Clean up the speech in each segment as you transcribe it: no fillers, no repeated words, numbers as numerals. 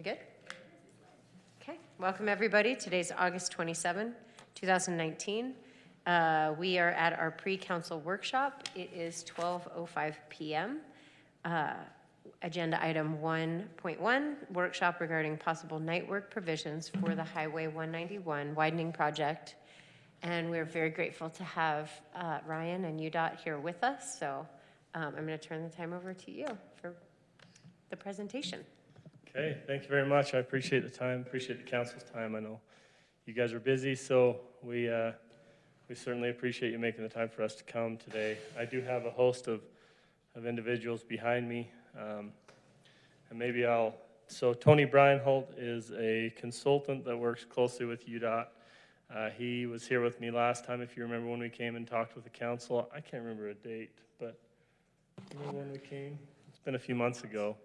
We good? Okay, welcome everybody. Today's August 27, 2019. We are at our pre-council workshop. It is 12:05 p.m. Agenda item 1.1, workshop regarding possible night work provisions for the Highway 191 Widening Project. And we're very grateful to have Ryan and UDOT here with us. So I'm going to turn the time over to you for the presentation. Okay, thank you very much. I appreciate the time, appreciate the council's time. I know you guys are busy, so we certainly appreciate you making the time for us to come today. I do have a host of individuals behind me, and maybe so Tony Breinholt is a consultant that works closely with UDOT. He was here with me last time, if you remember, when we came and talked with the council. I can't remember a date, but remember when we came? It's been a few months ago.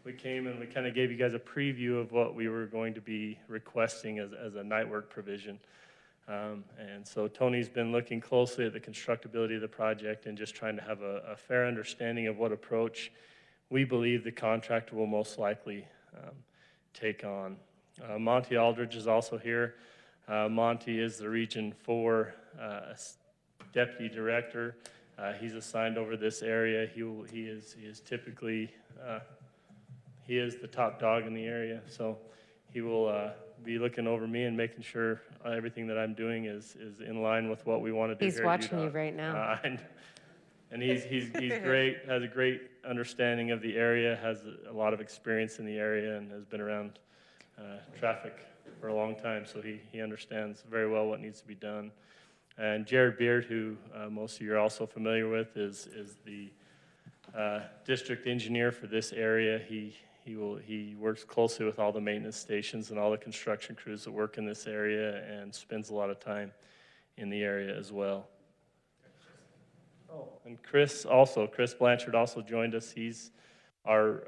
We came and we kind of gave you guys a preview of what we were going to be requesting as a night work provision. And so Tony's been looking closely at the constructability of the project and just trying to have a fair understanding of what approach we believe the contractor will most likely take on. Monty Aldridge is also here. Monty is the Region 4 Deputy Director. He's assigned over this area. He is typically he is the top dog in the area, so he will be looking over me and making sure everything that I'm doing is in line with what we want to do. He's watching you right now. And he's great, has a great understanding of the area, has a lot of experience in the area, and has been around traffic for a long time, so he understands very well what needs to be done. And Jared Beard, who most of you are also familiar with, is the district engineer for this area. He works closely with all the maintenance stations and all the construction crews that work in this area and spends a lot of time in the area as well. Oh, and Chris Blanchard also joined us. He's our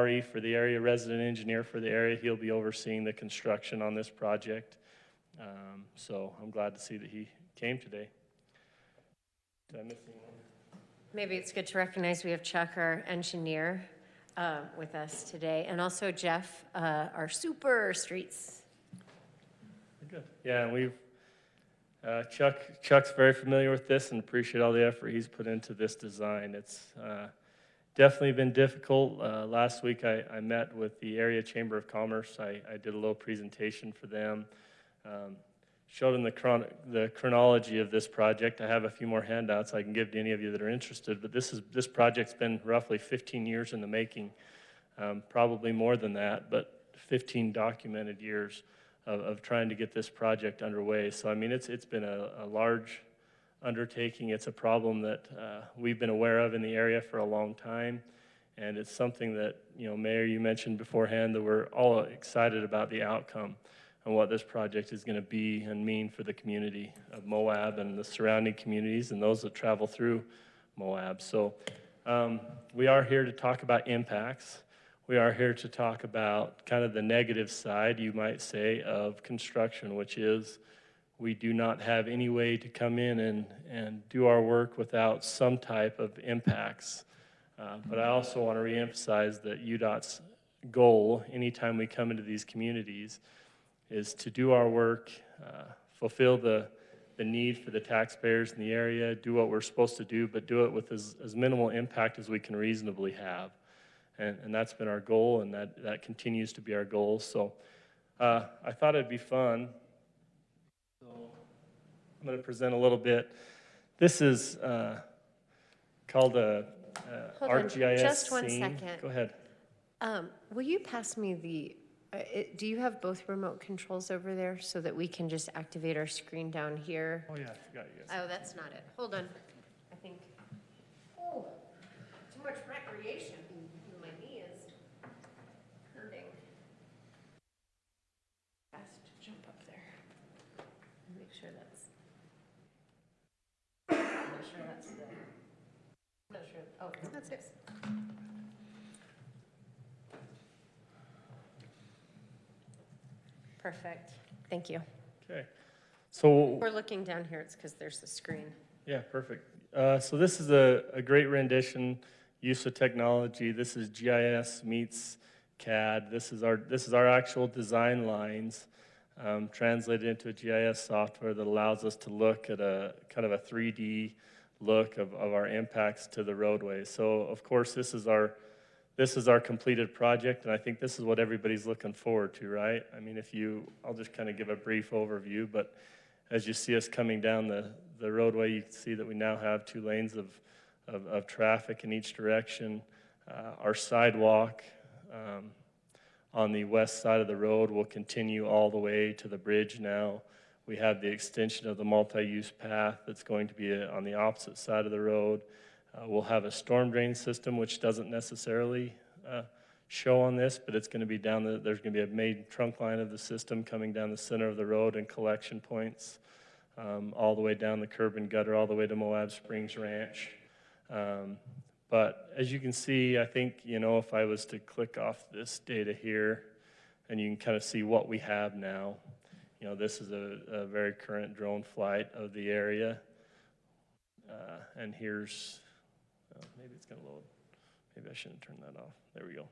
RE for the area, resident engineer for the area. He'll be overseeing the construction on this project. So I'm glad to see that he came today. Did I miss anyone? Maybe it's good to recognize we have Chuck, our engineer, with us today, and also Jeff, our super streets. Good. Yeah, and we've Chuck's very familiar with this and appreciate all the effort he's put into this design. It's definitely been difficult. Last week I met with the Area Chamber of Commerce. I did a little presentation for them. Showed them the chronology of this project. I have a few more handouts I can give to any of you that are interested, but this project's been roughly 15 years in the making, probably more than that, but 15 documented years of trying to get this project underway. So, I mean, it's been a large undertaking. It's a problem that we've been aware of in the area for a long time, and it's something that, Mayor, you mentioned beforehand that we're all excited about the outcome and what this project is going to be and mean for the community of Moab and the surrounding communities and those that travel through Moab. So we are here to talk about impacts. We are here to talk about kind of the negative side, you might say, of construction, which is we do not have any way to come in and do our work without some type of impacts. But I also want to reemphasize that UDOT's goal, anytime we come into these communities, is to do our work, fulfill the need for the taxpayers in the area, do what we're supposed to do, but do it with as minimal impact as we can reasonably have. And that's been our goal, and that continues to be our goal. So I thought it'd be fun. So I'm going to present a little bit. This is called a ArcGIS just one scene. second. Go ahead. Will you pass me the... do you have both remote controls over there so that we can just activate our screen down here? Oh, yeah, I forgot you guys. Oh, that's not it. Hold on. I think. Oh, too much recreation. My knee is hurting. Fast jump up there. Make sure that's. I'm not sure that's the. I'm not sure. Oh, that's it. Perfect. Thank you. Okay. So we're looking down here. It's because there's the screen. Yeah, perfect. So this is a great rendition, use of technology. This is GIS meets CAD. This is our actual design lines, translated into a GIS software that allows us to look at a kind of a 3D look of our impacts to the roadway. So of course this is our completed project, and I think this is what everybody's looking forward to, right? I mean, I'll just kind of give a brief overview, but as you see us coming down the roadway, you can see that we now have 2 lanes of traffic in each direction. Our sidewalk on the west side of the road will continue all the way to the bridge now. We have the extension of the multi-use path that's going to be on the opposite side of the road. We'll have a storm drain system, which doesn't necessarily show on this, but it's going to be there's going to be a main trunk line of the system coming down the center of the road and collection points all the way down the curb and gutter, all the way to Moab Springs Ranch. But as you can see, I think, if I was to click off this data here, and you can kind of see what we have now. This is a very current drone flight of the area. And here's, maybe it's going to load. Maybe I shouldn't turn that off. There we go.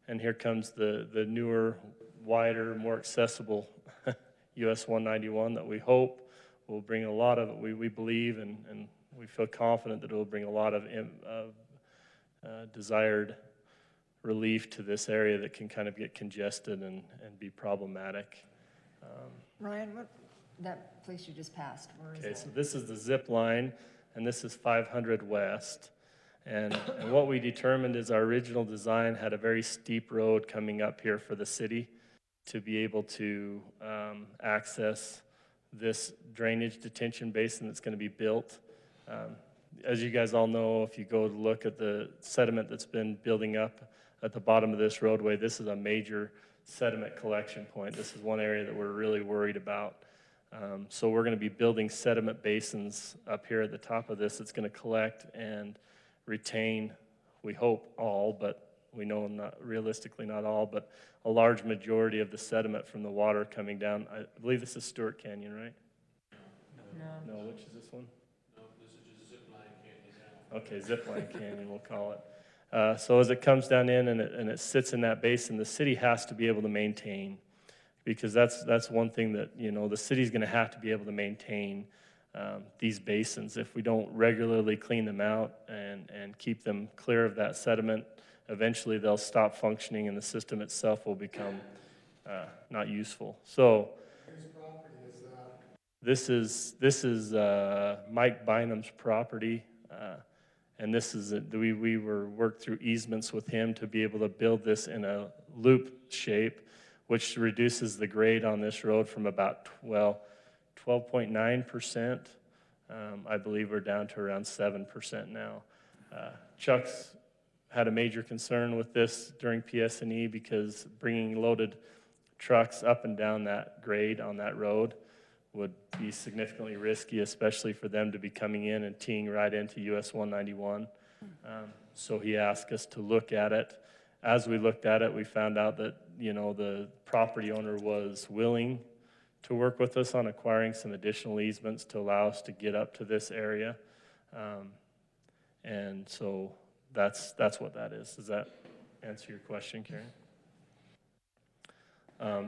And here comes the newer, wider, more accessible US 191 that we hope will bring a lot of, we believe, and we feel confident that it will bring a lot of desired relief to this area that can kind of get congested and be problematic. Ryan, that place you just passed, where is Okay, that? so this is the zip line, and this is 500 West. And what we determined is our original design had a very steep road coming up here for the city to be able to access this drainage detention basin that's going to be built. As you guys all know, if you go to look at the sediment that's been building up at the bottom of this roadway, this is a major sediment collection point. This is one area that we're really worried about. So we're going to be building sediment basins up here at the top of this. It's going to collect and retain, we hope all, but we know realistically not all, but a large majority of the sediment from the water coming down. I believe this is Stewart Canyon, right? No, which is this one? Okay, Zipline Canyon, we'll call it. So as it comes down in and it sits in that basin, the city has to be able to maintain, because that's one thing that, the city's going to have to be able to maintain these basins. If we don't regularly clean them out and keep them clear of that sediment, eventually they'll stop functioning and the system itself will become not useful. So whose property is that? this is Mike Bynum's property. And this is we were worked through easements with him to be able to build this in a loop shape, which reduces the grade on this road from about 12.9%. I believe we're down to around 7% now. Chuck's had a major concern with this during PS&E because bringing loaded trucks up and down that grade on that road would be significantly risky, especially for them to be coming in and teeing right into US 191. So he asked us to look at it. As we looked at it, we found out that, the property owner was willing to work with us on acquiring some additional easements to allow us to get up to this area. And so that's what that is. Does that answer your question, Karen?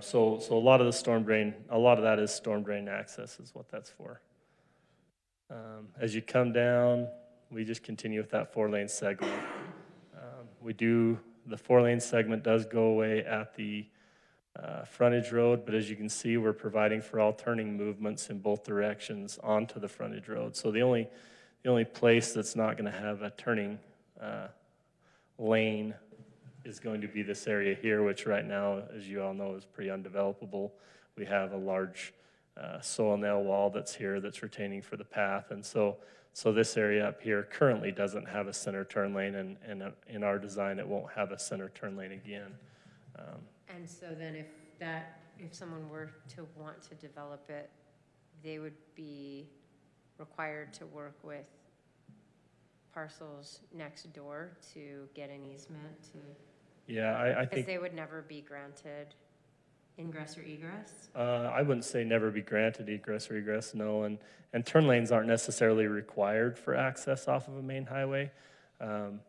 So a lot of that is storm drain access is what that's for. As you come down, we just continue with that 4-lane segment. The 4-lane segment does go away at the frontage road, but as you can see, we're providing for all turning movements in both directions onto the frontage road. So the only place that's not going to have a turning lane is going to be this area here, which right now, as you all know, is pretty undevelopable. We have a large soil nail wall that's here that's retaining for the path, and so this area up here currently doesn't have a center turn lane, and in our design, it won't have a center turn lane again. And so then if someone were to want to develop it, they would be required to work with parcels next door to get an easement to... Yeah, I Because think... they would never be granted ingress or egress? I wouldn't say never be granted egress or egress, no, and turn lanes aren't necessarily required for access off of a main highway.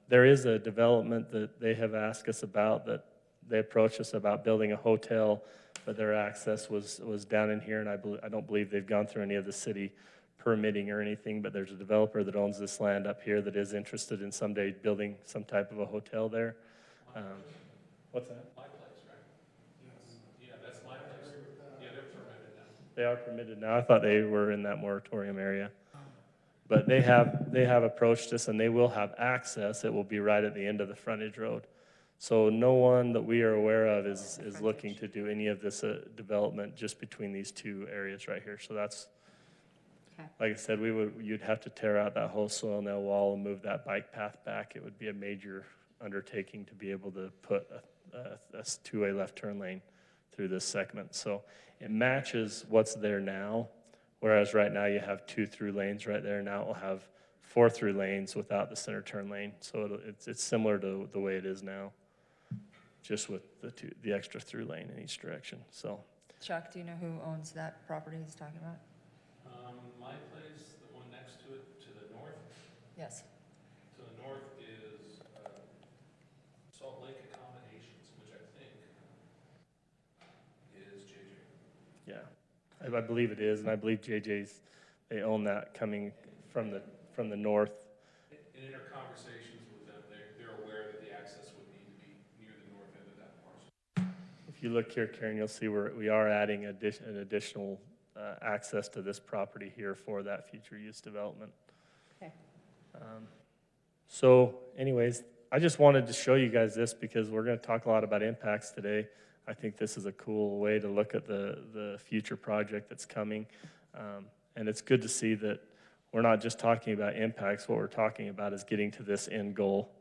There is a development that they have asked us about that they approached us about building a hotel, but their access was down in here, and I don't believe they've gone through any of the city permitting or anything, but there's a developer that owns this land up here that is interested in someday building some type of a hotel there. What's that? My place, right? Yes. Yeah, that's my place. Yeah, they're permitted now. They are permitted now. I thought they were in that moratorium area. But they have approached us, and they will have access. It will be right at the end of the frontage road. So no one that we are aware of is looking to do any of this development just between these two areas right here. So that's, Okay. like I said, you'd have to tear out that whole soil nail wall and move that bike path back. It would be a major undertaking to be able to put a two-way left turn lane through this segment. So it matches what's there now, whereas right now you have 2 through lanes right there. Now it will have 4 through lanes without the center turn lane. So it's similar to the way it is now, just with the extra through lane in each direction. So Chuck, do you know who owns that property he's talking about? My place, the one next to it, to the north, Yes. to the north is Salt Lake Accommodations, which I think is JJ. yeah, I believe it is, and I believe JJ's, they own that coming from the north. In our conversations with them, they're aware that the access would need to be near the north end of that parcel. If you look here, Karen, you'll see we are adding an additional access to this property here for that future use development. Okay. So anyways, I just wanted to show you guys this because we're going to talk a lot about impacts today. I think this is a cool way to look at the future project that's coming. And it's good to see that we're not just talking about impacts. What we're talking about is getting to this end goal,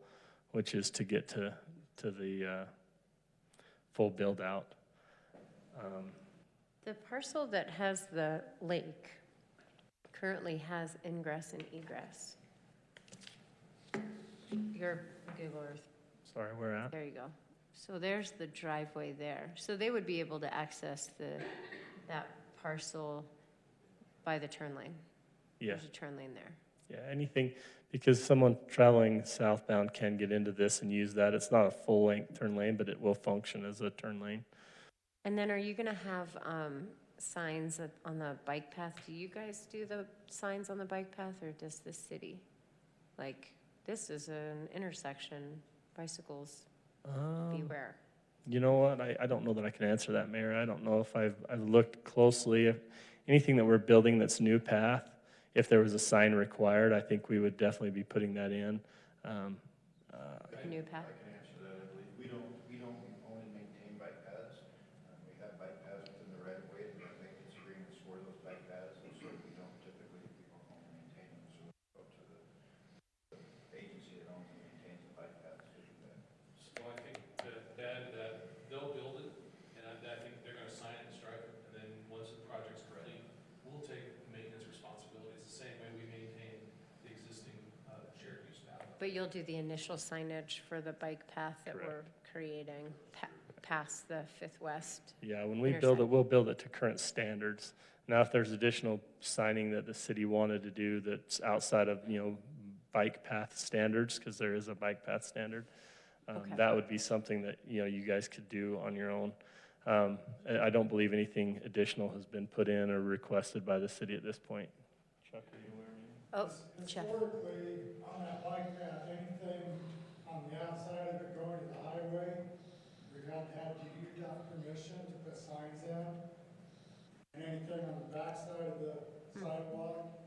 which is to get to the full build out. The parcel that has the lake currently has ingress and egress. Your Google Earth, Sorry, where at? there you go. So there's the driveway there. So they would be able to access that parcel by the turn lane. Yeah. There's a turn lane there. Yeah, anything, because someone traveling southbound can get into this and use that. It's not a full-length turn lane, but it will function as a turn lane. And then are you going to have signs on the bike path? Do you guys do the signs on the bike path, or does the city? Like, this is an intersection, bicycles, beware. You know what? I don't know that I can answer that, Mayor. I don't know if I've looked closely. If anything that we're building that's new path, if there was a sign required, I think we would definitely be putting that in. New path? I can answer that, I believe. We don't own and maintain bike paths. We have bike paths within the right of way. There are maintenance agreements for those bike paths, and so we don't typically, we don't own and maintain them. So it's up to the agency that owns and maintains the bike paths to do that. So I think that they'll build it, and I think they're gonna sign it and stripe it, and then once the project's complete, we'll take maintenance responsibilities the same way we maintain the existing shared use path. But you'll do the initial signage for the bike path that Correct. we're creating past the Fifth West. Yeah, when we build it, Intersect. we'll build it to current standards. Now, if there's additional signing that the city wanted to do that's outside of, bike path standards, because there is a bike path standard, Okay. that would be something that, you guys could do on your own. I don't believe anything additional has been put in or requested by the city at this point. Chuck, are you aware of anything? Oh, Jeff. Historically, on that bike path, anything on the outside of it going to the highway, we've had to have UDOT permission to put signs in. And anything on the backside of the sidewalk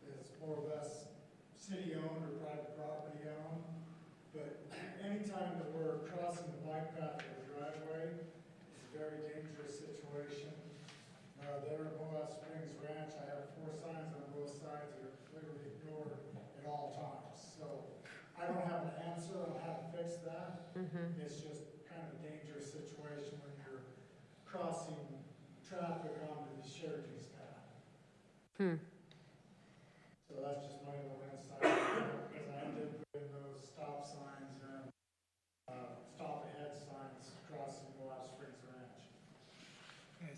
is more or less city-owned or private property owned. But anytime that we're crossing the bike path or the driveway, it's a very dangerous situation. There at Moab Springs Ranch, I have 4 signs on both sides that are clearly ignored at all times. So I don't have an answer on how to fix that. It's just kind of a dangerous situation when you're crossing traffic onto the shared use path. So that's just my little insight, because I did put in those stop signs and stop ahead signs crossing Moab Springs Ranch.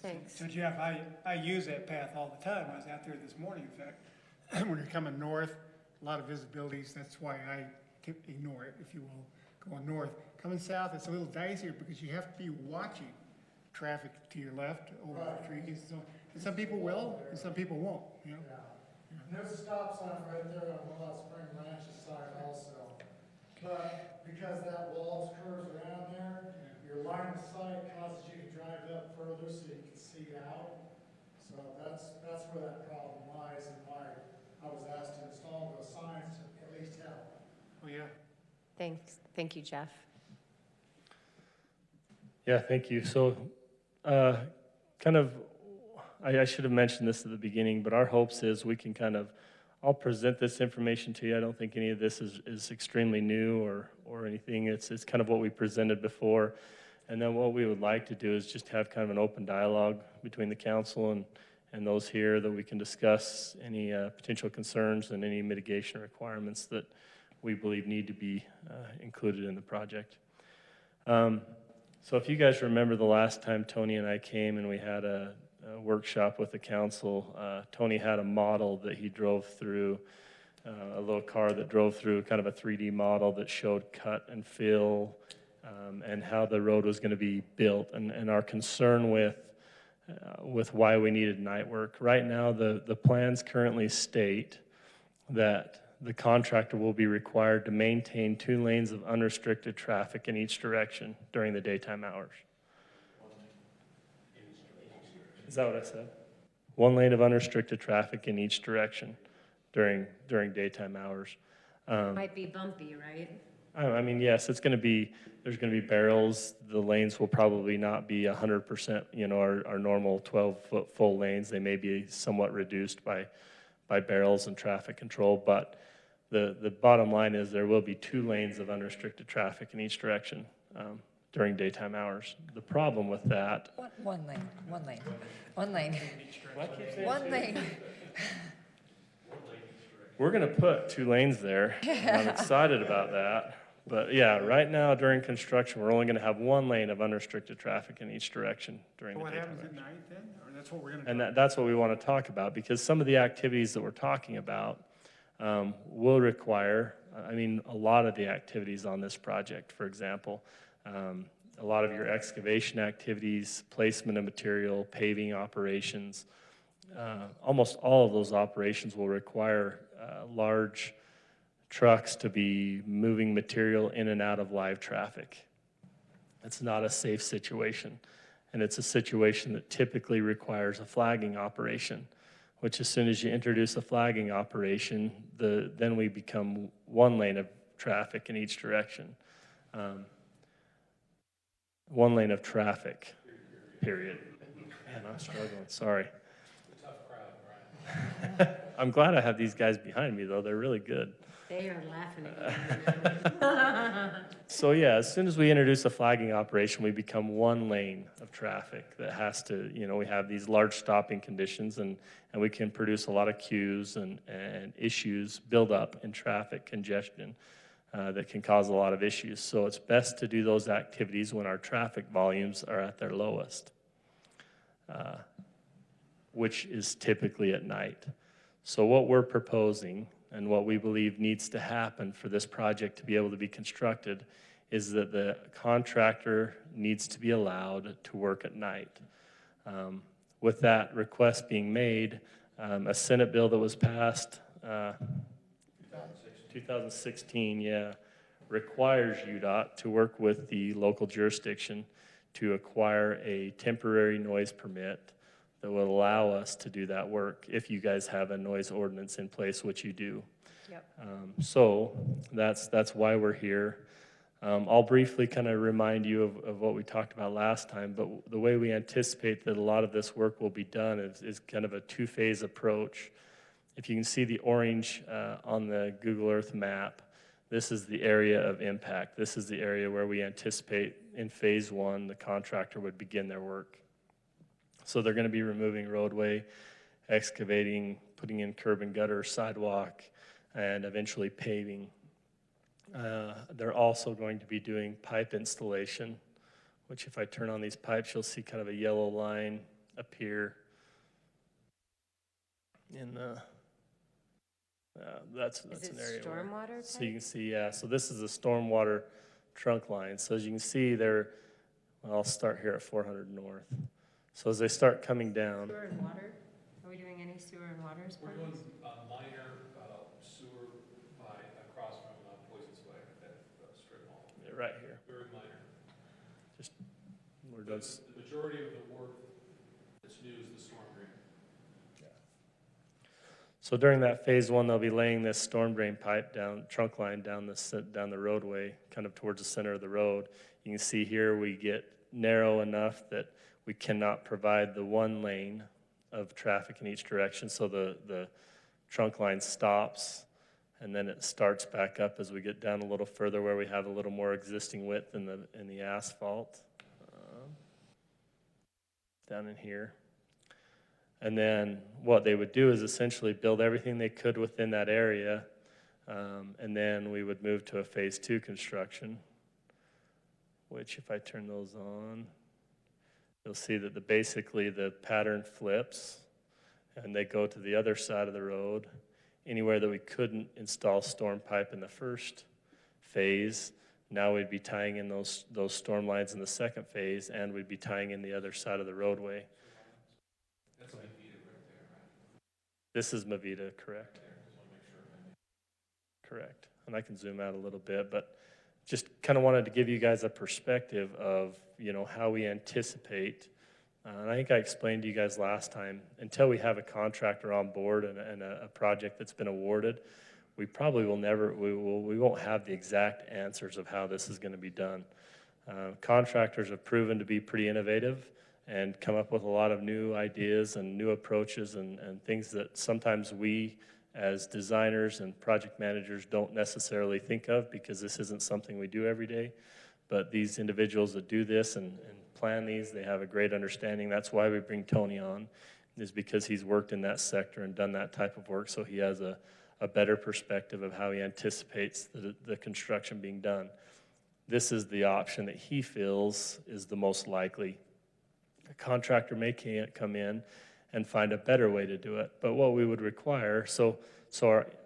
Thanks. So Jeff, I use that path all the time. I was out there this morning, in fact. When you're coming north, a lot of visibilities, that's why I ignore it, if you will, going north. Coming south, it's a little dicier because you have to be watching traffic to your left over the trees. So, and some people will, and some people won't, you know? Yeah. And there's a stop sign right there on Moab Spring Ranch's side also. But because that wall curves around there, your line of sight causes you to drive up further so you can see out. So that's where that problem lies and why I was asked to install those signs to at least help. Oh, yeah. Thank you, Jeff. Yeah, thank you. So, kind of, I should have mentioned this at the beginning, but our hopes is we can I'll present this information to you. I don't think any of this is extremely new or anything. It's kind of what we presented before. And then what we would like to do is just have kind of an open dialogue between the council and those here, that we can discuss any potential concerns and any mitigation requirements that we believe need to be included in the project. So if you guys remember the last time Tony and I came and we had a workshop with the council, Tony had a model that he drove through, a little car that drove through kind of a 3D model that showed cut and fill and how the road was going to be built, and our concern with why we needed night work. Right now, the plans currently state that the contractor will be required to maintain 2 lanes of unrestricted traffic in each direction during the daytime hours. Is that what I said? 1 lane of unrestricted traffic in each direction during daytime hours. Might be bumpy, right? I mean, yes, there's going to be barrels. The lanes will probably not be 100%, our normal 12-foot full lanes. They may be somewhat reduced by barrels and traffic control, but the bottom line is there will be 2 lanes of unrestricted traffic in each direction during daytime hours. The problem with that... One lane, one lane, one lane. One lane. We're going to put 2 lanes there. I'm excited about that. But yeah, right now during construction, we're only going to have 1 lane of unrestricted traffic in each direction during the What daytime happens hours. at night then? Or that's what we're gonna And do? that's what we want to talk about, because some of the activities that we're talking about will require, a lot of the activities on this project, for example, a lot of your excavation activities, placement of material, paving operations, almost all of those operations will require large trucks to be moving material in and out of live traffic. It's not a safe situation. And it's a situation that typically requires a flagging operation, which as soon as you introduce a flagging operation, then we become 1 lane of traffic in each direction. 1 lane of traffic, period. Man, I'm struggling, sorry. It's a tough crowd, Brian. I'm glad I have these guys behind me, though. They're really good. They are laughing at you. So yeah, as soon as we introduce a flagging operation, we become 1 lane of traffic that has to, we have these large stopping conditions, and we can produce a lot of queues and issues, build up in traffic congestion that can cause a lot of issues. So it's best to do those activities when our traffic volumes are at their lowest, which is typically at night. So what we're proposing and what we believe needs to happen for this project to be able to be constructed is that the contractor needs to be allowed to work at night. With that request being made, a Senate bill that was passed 2016, requires UDOT to work with the local jurisdiction to acquire a temporary noise permit that will allow us to do that work if you guys have a noise ordinance in place, which you do. Yep. So that's why we're here. I'll briefly kind of remind you of what we talked about last time, but the way we anticipate that a lot of this work will be done is kind of a 2-phase approach. If you can see the orange on the Google Earth map, this is the area of impact. This is the area where we anticipate in phase 1 the contractor would begin their work. So they're going to be removing roadway, excavating, putting in curb and gutter, sidewalk, and eventually paving. They're also going to be doing pipe installation, which if I turn on these pipes, you'll see kind of a yellow line appear. In that's Is it an area where, stormwater so you pipe? can see, so this is a stormwater trunk lines. So as you can see, I'll start here at 400 North. So as they start coming down, Sewer and water? Are we doing any sewer and water? We're doing minor sewer across from Poison's Way, that strip mall. right here, Very minor. just we're done. The majority of the work that's new is the storm drain. So during that phase one, they'll be laying this storm drain pipe down, trunk line down the roadway, kind of towards the center of the road. You can see here we get narrow enough that we cannot provide the one lane of traffic in each direction. So the trunk line stops, and then it starts back up as we get down a little further where we have a little more existing width in the asphalt. Down in here. And then what they would do is essentially build everything they could within that area, and then we would move to a phase two construction, which if I turn those on, you'll see that basically the pattern flips, and they go to the other side of the road. Anywhere that we couldn't install storm pipe in the first phase, now we'd be tying in those storm lines in the second phase, and we'd be tying in the other side of the roadway. That's Mavita right there, right? This is Mavita, correct? Correct. And I can zoom out a little bit, but just kind of wanted to give you guys a perspective of, how we anticipate. And I think I explained to you guys last time, until we have a contractor on board and a project that's been awarded, we probably we won't have the exact answers of how this is going to be done. Contractors have proven to be pretty innovative and come up with a lot of new ideas and new approaches and things that sometimes we as designers and project managers don't necessarily think of, because this isn't something we do every day. But these individuals that do this and plan these, they have a great understanding. That's why we bring Tony on, is because he's worked in that sector and done that type of work, so he has a better perspective of how he anticipates the construction being done. This is the option that he feels is the most likely. A contractor may come in and find a better way to do it, but what we would require, so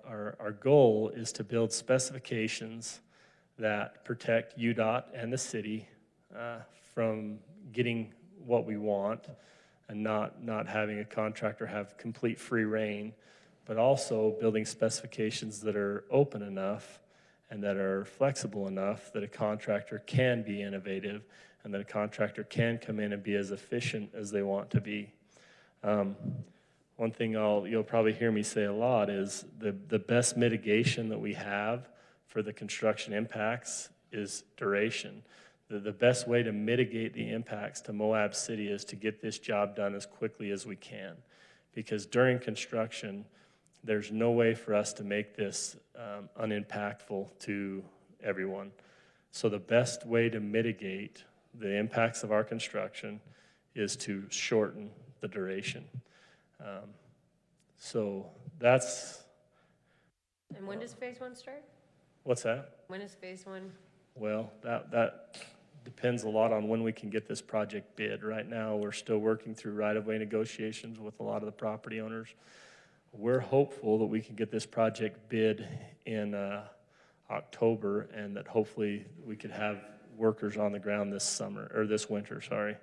our goal is to build specifications that protect UDOT and the city from getting what we want and not having a contractor have complete free reign, but also building specifications that are open enough and that are flexible enough that a contractor can be innovative and that a contractor can come in and be as efficient as they want to be. One thing you'll probably hear me say a lot is the best mitigation that we have for the construction impacts is duration. The best way to mitigate the impacts to Moab City is to get this job done as quickly as we can. Because during construction, there's no way for us to make this unimpactful to everyone. So the best way to mitigate the impacts of our construction is to shorten the duration. So that's... And when does phase one start? What's that? When is phase one? Well, that depends a lot on when we can get this project bid. Right now, we're still working through right-of-way negotiations with a lot of the property owners. We're hopeful that we can get this project bid in October, and that hopefully we could have workers on the ground this winter, sorry.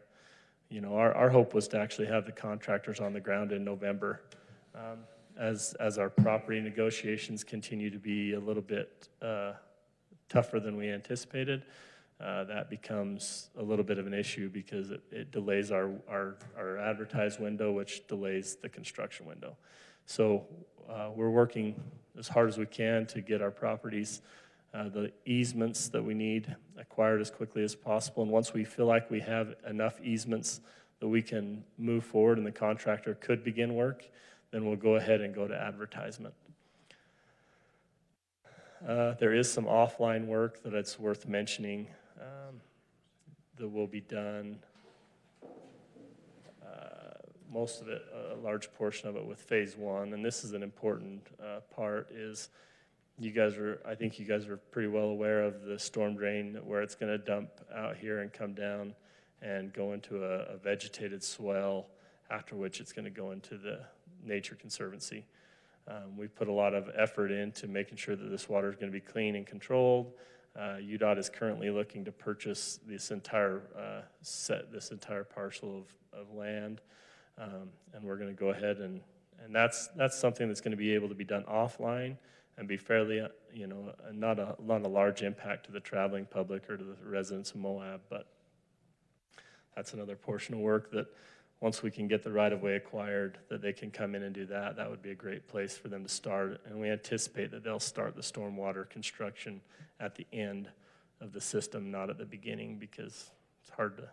Our hope was to actually have the contractors on the ground in November. As our property negotiations continue to be a little bit tougher than we anticipated, that becomes a little bit of an issue because it delays our advertised window, which delays the construction window. So we're working as hard as we can to get our properties, the easements that we need, acquired as quickly as possible. And once we feel like we have enough easements that we can move forward and the contractor could begin work, then we'll go ahead and go to advertisement. There is some offline work that it's worth mentioning that will be done. Most of it, a large portion of it with phase one, and this is an important part, is I think you guys are pretty well aware of the storm drain where it's going to dump out here and come down and go into a vegetated swell, after which it's going to go into the Nature Conservancy. We've put a lot of effort into making sure that this water is going to be clean and controlled. UDOT is currently looking to purchase this entire this entire parcel of land, and we're going to go ahead and that's something that's going to be able to be done offline and be fairly, not a large impact to the traveling public or to the residents of Moab, but that's another portion of work that once we can get the right-of-way acquired, that they can come in and do that. That would be a great place for them to start. And we anticipate that they'll start the stormwater construction at the end of the system, not at the beginning, because it's hard to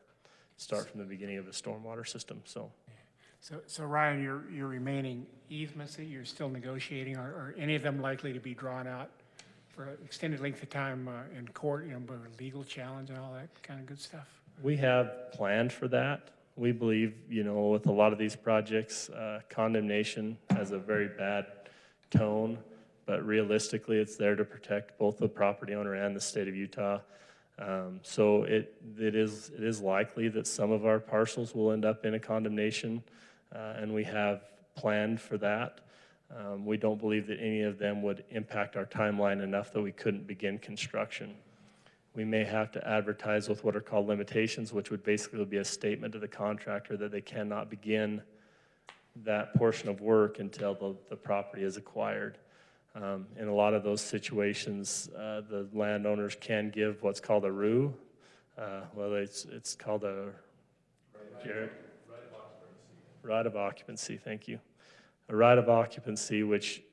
start from the beginning of a stormwater system. So Ryan, your remaining easements that you're still negotiating, are any of them likely to be drawn out for an extended length of time in court, for a legal challenge and all that kind of good stuff? We have planned for that. We believe, with a lot of these projects, condemnation has a very bad tone, but realistically, it's there to protect both the property owner and the state of Utah. So it is likely that some of our parcels will end up in a condemnation, and we have planned for that. We don't believe that any of them would impact our timeline enough that we couldn't begin construction. We may have to advertise with what are called limitations, which would basically be a statement to the contractor that they cannot begin that portion of work until the property is acquired. In a lot of those situations, the landowners can give what's called a RU. It's called a right of occupancy. Thank you. A right of occupancy, which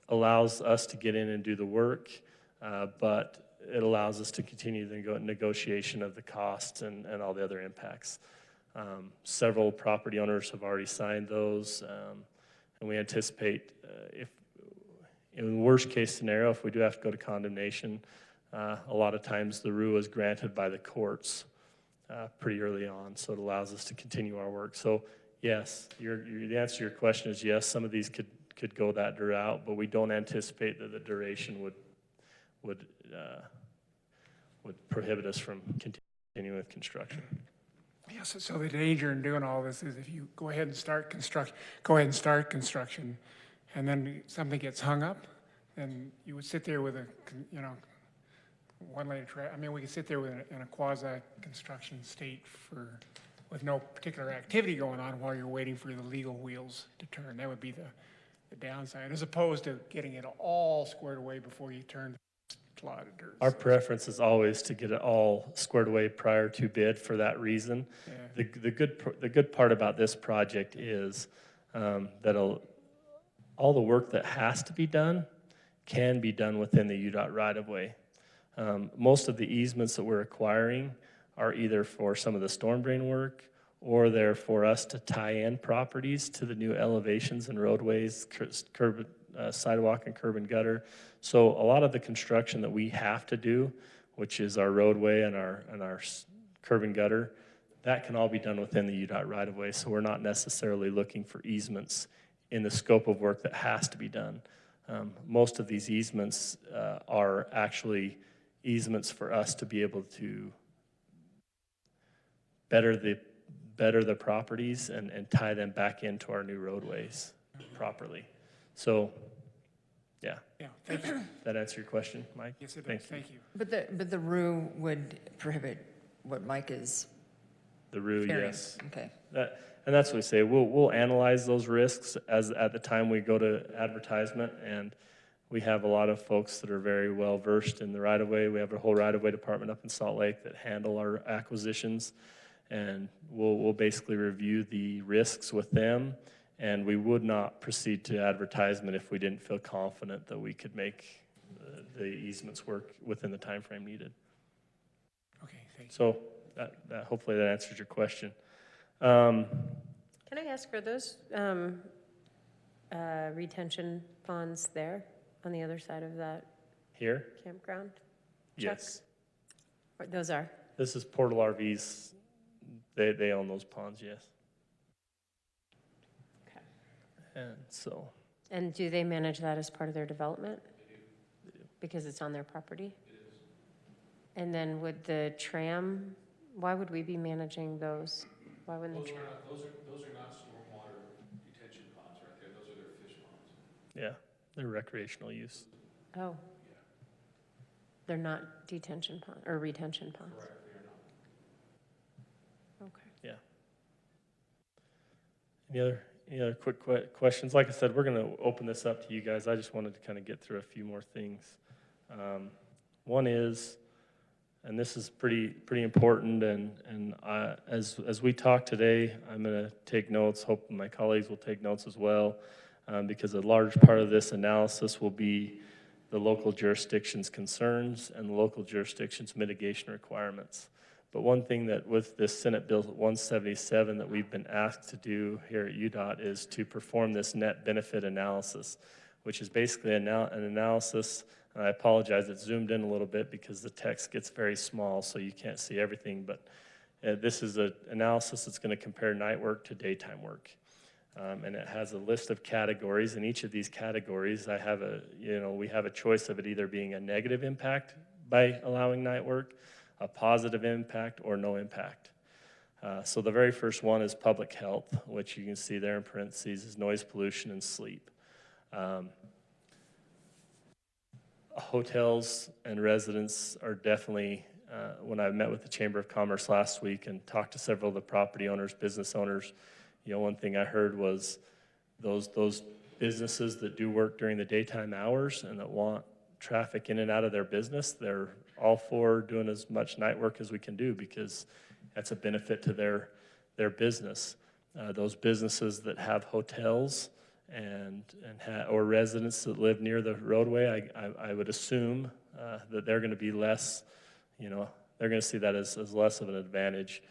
allows us to get in and do the work, but it allows us to continue the negotiation of the costs and all the other impacts. Several property owners have already signed those, and we anticipate if in the worst case scenario, if we do have to go to condemnation, a lot of times the RU is granted by the courts pretty early on, so it allows us to continue our work. So yes, the answer to your question is yes, some of these could go that route, but we don't anticipate that the duration would prohibit us from continuing with construction. Yes, so the danger in doing all this is if you go ahead and start construction, and then something gets hung up, then you would sit there with a, one-lane track. I mean, we could sit there in a quasi-construction state with no particular activity going on while you're waiting for the legal wheels to turn. That would be the downside, as opposed to getting it all squared away before you turn the lot of dirt. Our preference is always to get it all squared away prior to bid for that reason. Yeah. The good part about this project is that all the work that has to be done can be done within the UDOT right-of-way. Most of the easements that we're acquiring are either for some of the storm drain work or they're for us to tie in properties to the new elevations and roadways, sidewalk and curb and gutter. So a lot of the construction that we have to do, which is our roadway and our curb and gutter, that can all be done within the UDOT right-of-way. So we're not necessarily looking for easements in the scope of work that has to be done. Most of these easements are actually easements for us to be able to better the properties and tie them back into our new roadways properly. So, yeah. Yeah, thank you. That answer your question, Mike? Yes, it does. Thank you. But the RU would prohibit what Mike is The RU, fearing. yes. Okay. And that's what we say. We'll analyze those risks at the time we go to advertisement, and we have a lot of folks that are very well versed in the right-of-way. We have a whole right-of-way department up in Salt Lake that handle our acquisitions, and we'll basically review the risks with them, and we would not proceed to advertisement if we didn't feel confident that we could make the easements work within the time frame needed. Okay, thank you. So that hopefully that answers your question. Can I ask, are those retention ponds there on the other side of that Here? campground? Yes. Or those are? This is Portal RVs. They own those ponds, yes. Okay. And so. And do they manage that as part of their development? They do. Because it's on their property? It is. And then would the tram, why would we be managing those? Why wouldn't the tram? Those are not stormwater detention ponds right there. Those are their fish ponds. Yeah, they're recreational use. Oh, They're not detention pond or retention ponds? Correct, they are not. Okay. Yeah. Any other quick questions? Like I said, we're going to open this up to you guys. I just wanted to kind of get through a few more things. One is, and this is pretty important, and as we talk today, I'm going to take notes. Hope my colleagues will take notes as well, because a large part of this analysis will be the local jurisdiction's concerns and the local jurisdiction's mitigation requirements. But one thing that with this Senate Bill 177 that we've been asked to do here at UDOT is to perform this net benefit analysis, which is basically an analysis, and I apologize, it zoomed in a little bit because the text gets very small so you can't see everything, but this is an analysis that's going to compare night work to daytime work. And it has a list of categories. In each of these categories, we have a choice of it either being a negative impact by allowing night work, a positive impact, or no impact. So the very first one is public health, which you can see there in parentheses is noise pollution and sleep. Hotels and residents are definitely, when I met with the Chamber of Commerce last week and talked to several of the property owners, business owners, one thing I heard was those businesses that do work during the daytime hours and that want traffic in and out of their business, they're all for doing as much night work as we can do because that's a benefit to their business. Those businesses that have hotels or residents that live near the roadway, I would assume that they're going to be less, they're going to see that as less of an advantage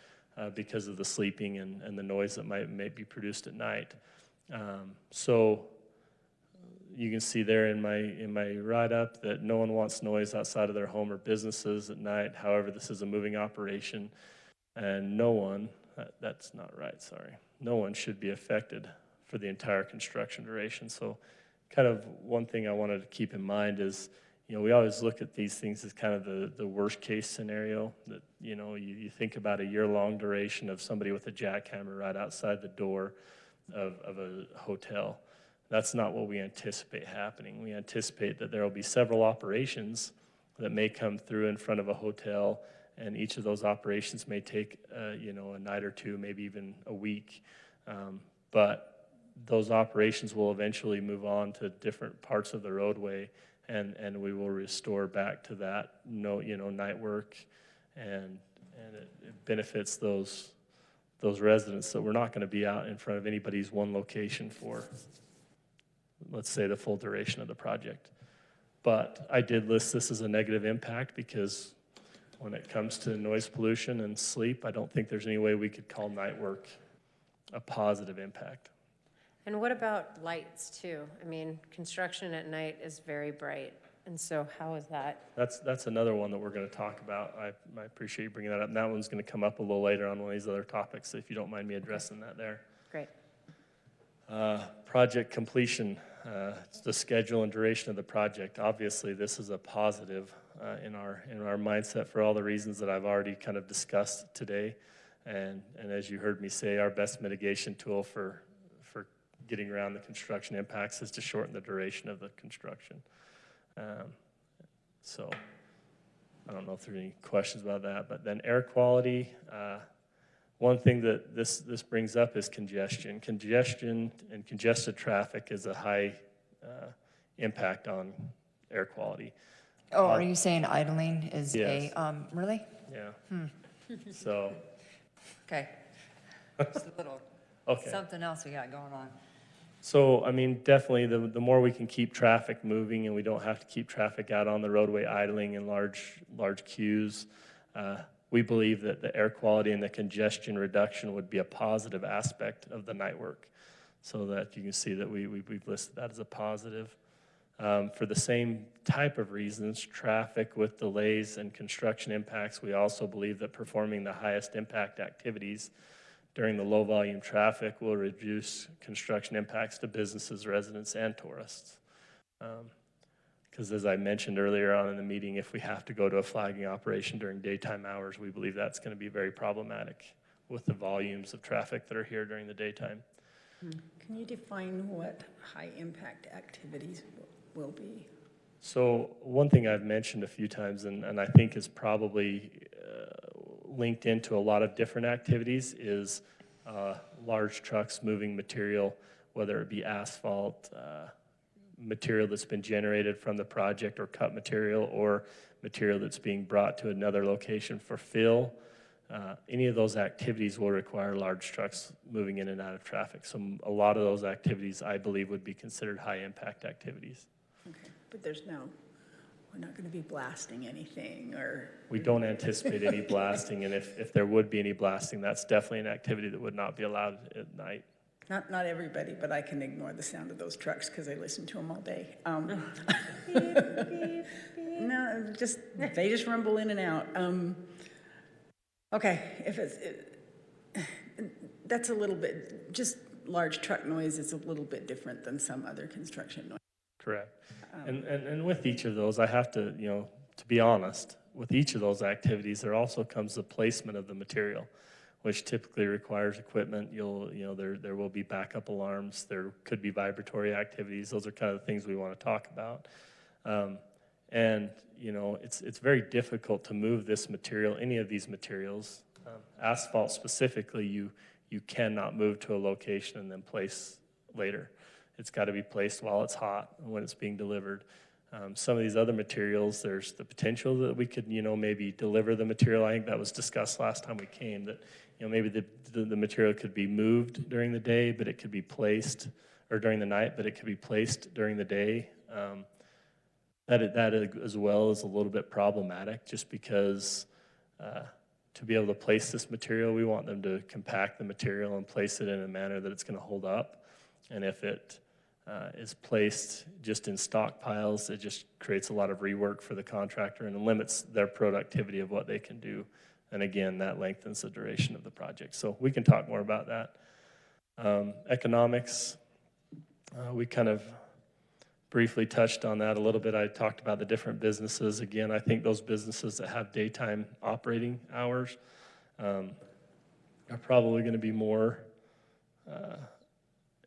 because of the sleeping and the noise that might be produced at night. So you can see there in my write-up that no one wants noise outside of their home or businesses at night. However, this is a moving operation, and that's not right, sorry. No one should be affected for the entire construction duration. So kind of one thing I wanted to keep in mind is, we always look at these things as kind of the worst case scenario that, you think about a year-long duration of somebody with a jackhammer right outside the door of a hotel. That's not what we anticipate happening. We anticipate that there will be several operations that may come through in front of a hotel, and each of those operations may take, a night or two, maybe even a week. But those operations will eventually move on to different parts of the roadway, and we will restore back to that night work, and it benefits those residents that we're not going to be out in front of anybody's one location for, let's say, the full duration of the project. But I did list this as a negative impact because when it comes to noise pollution and sleep, I don't think there's any way we could call night work a positive impact. And what about lights too? I mean, construction at night is very bright, and so how is that? That's another one that we're going to talk about. I appreciate you bringing that up. And that one's going to come up a little later on one of these other topics, if you don't mind me addressing that there. Great. Project completion, the schedule and duration of the project. Obviously, this is a positive in our mindset for all the reasons that I've already kind of discussed today. And as you heard me say, our best mitigation tool for getting around the construction impacts is to shorten the duration of the construction. So I don't know if there are any questions about that. But then air quality, one thing that this brings up is congestion. Congestion and congested traffic is a high impact on air quality. Oh, are you saying idling is Yes. Really? Yeah. So. Okay. Just a little Okay. something else we got going on. So, I mean, definitely the more we can keep traffic moving and we don't have to keep traffic out on the roadway idling in large queues, we believe that the air quality and the congestion reduction would be a positive aspect of the night work. So that you can see that we've listed that as a positive. For the same type of reasons, traffic with delays and construction impacts, we also believe that performing the highest impact activities during the low volume traffic will reduce construction impacts to businesses, residents, and tourists. Because as I mentioned earlier on in the meeting, if we have to go to a flagging operation during daytime hours, we believe that's going to be very problematic with the volumes of traffic that are here during the daytime. Can you define what high impact activities will be? So one thing I've mentioned a few times, and I think is probably linked into a lot of different activities, is large trucks moving material, whether it be asphalt, material that's been generated from the project, or cut material, or material that's being brought to another location for fill. Any of those activities will require large trucks moving in and out of traffic. So a lot of those activities, I believe, would be considered high-impact activities. Okay, but we're not gonna be blasting anything, or, We don't anticipate any blasting, and if there would be any blasting, that's definitely an activity that would not be allowed at night. not everybody, but I can ignore the sound of those trucks because I listen to them all day. No, they just rumble in and out. Okay, that's a little bit, just large truck noise is a little bit different than some other construction noise. Correct. And with each of those, I have to, to be honest, with each of those activities, there also comes the placement of the material, which typically requires equipment. There will be backup alarms. There could be vibratory activities. Those are kind of the things we want to talk about. It's very difficult to move this material, any of these materials. Asphalt specifically, you cannot move to a location and then place later. It's got to be placed while it's hot and when it's being delivered. Some of these other materials, there's the potential that we could, maybe deliver the material. I think that was discussed last time we came, that, maybe the material could be moved during the day, but it could be placed, or during the night, but it could be placed during the day. That as well is a little bit problematic, just because to be able to place this material, we want them to compact the material and place it in a manner that it's going to hold up. And if it is placed just in stockpiles, it just creates a lot of rework for the contractor and limits their productivity of what they can do. And again, that lengthens the duration of the project. So we can talk more about that. Economics, we kind of briefly touched on that a little bit. I talked about the different businesses. Again, I think those businesses that have daytime operating hours are probably going to be more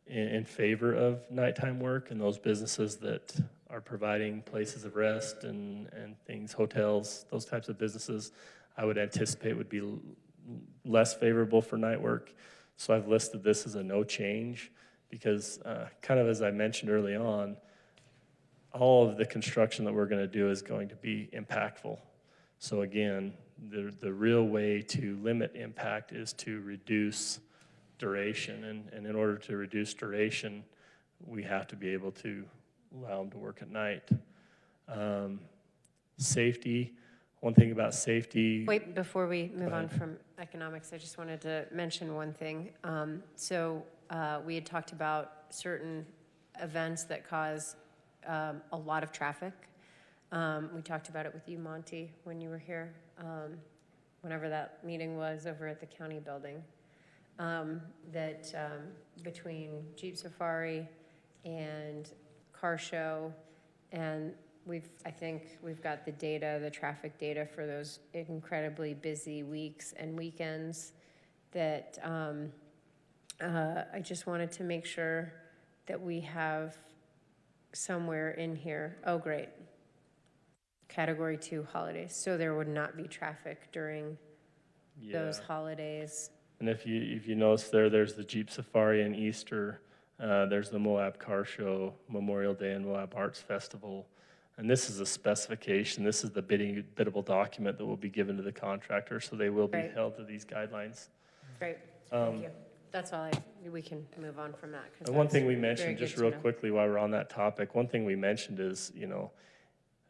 in favor of nighttime work, and those businesses that are providing places of rest and things, hotels, those types of businesses, I would anticipate would be less favorable for night work. So I've listed this as a no change because kind of as I mentioned early on, all of the construction that we're going to do is going to be impactful. So again, the real way to limit impact is to reduce duration. And in order to reduce duration, we have to be able to allow them to work at night. Safety, one thing about safety. Wait, before we move on from economics, I just wanted to mention one thing. We had talked about certain events that cause a lot of traffic. We talked about it with you, Monty, when you were here, whenever that meeting was over at the county building, that between Jeep Safari and car show, and I think we've got the data, the traffic data for those incredibly busy weeks and weekends that I just wanted to make sure that we have somewhere in here. Oh, great. Category 2 holidays. So there would not be traffic during those holidays. And if you notice there's the Jeep Safari and Easter. There's the Moab Car Show, Memorial Day, and Moab Arts Festival. And this is a specification. This is the biddable document that will be given to the contractor, so they will be held to these guidelines. Great. Thank you. That's all we can move on from that. And one thing we mentioned just real quickly while we're on that topic, one thing we mentioned is,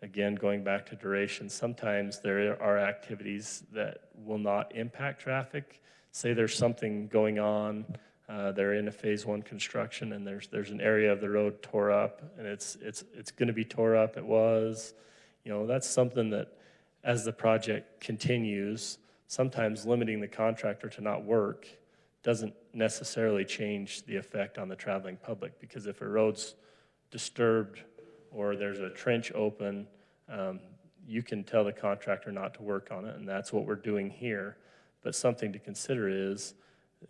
again, going back to duration, sometimes there are activities that will not impact traffic. Say there's something going on, they're in a phase 1 construction, and there's an area of the road tore up, and it's going to be tore up. It was, that's something that as the project continues, sometimes limiting the contractor to not work doesn't necessarily change the effect on the traveling public, because if a road's disturbed or there's a trench open, you can tell the contractor not to work on it, and that's what we're doing here. But something to consider is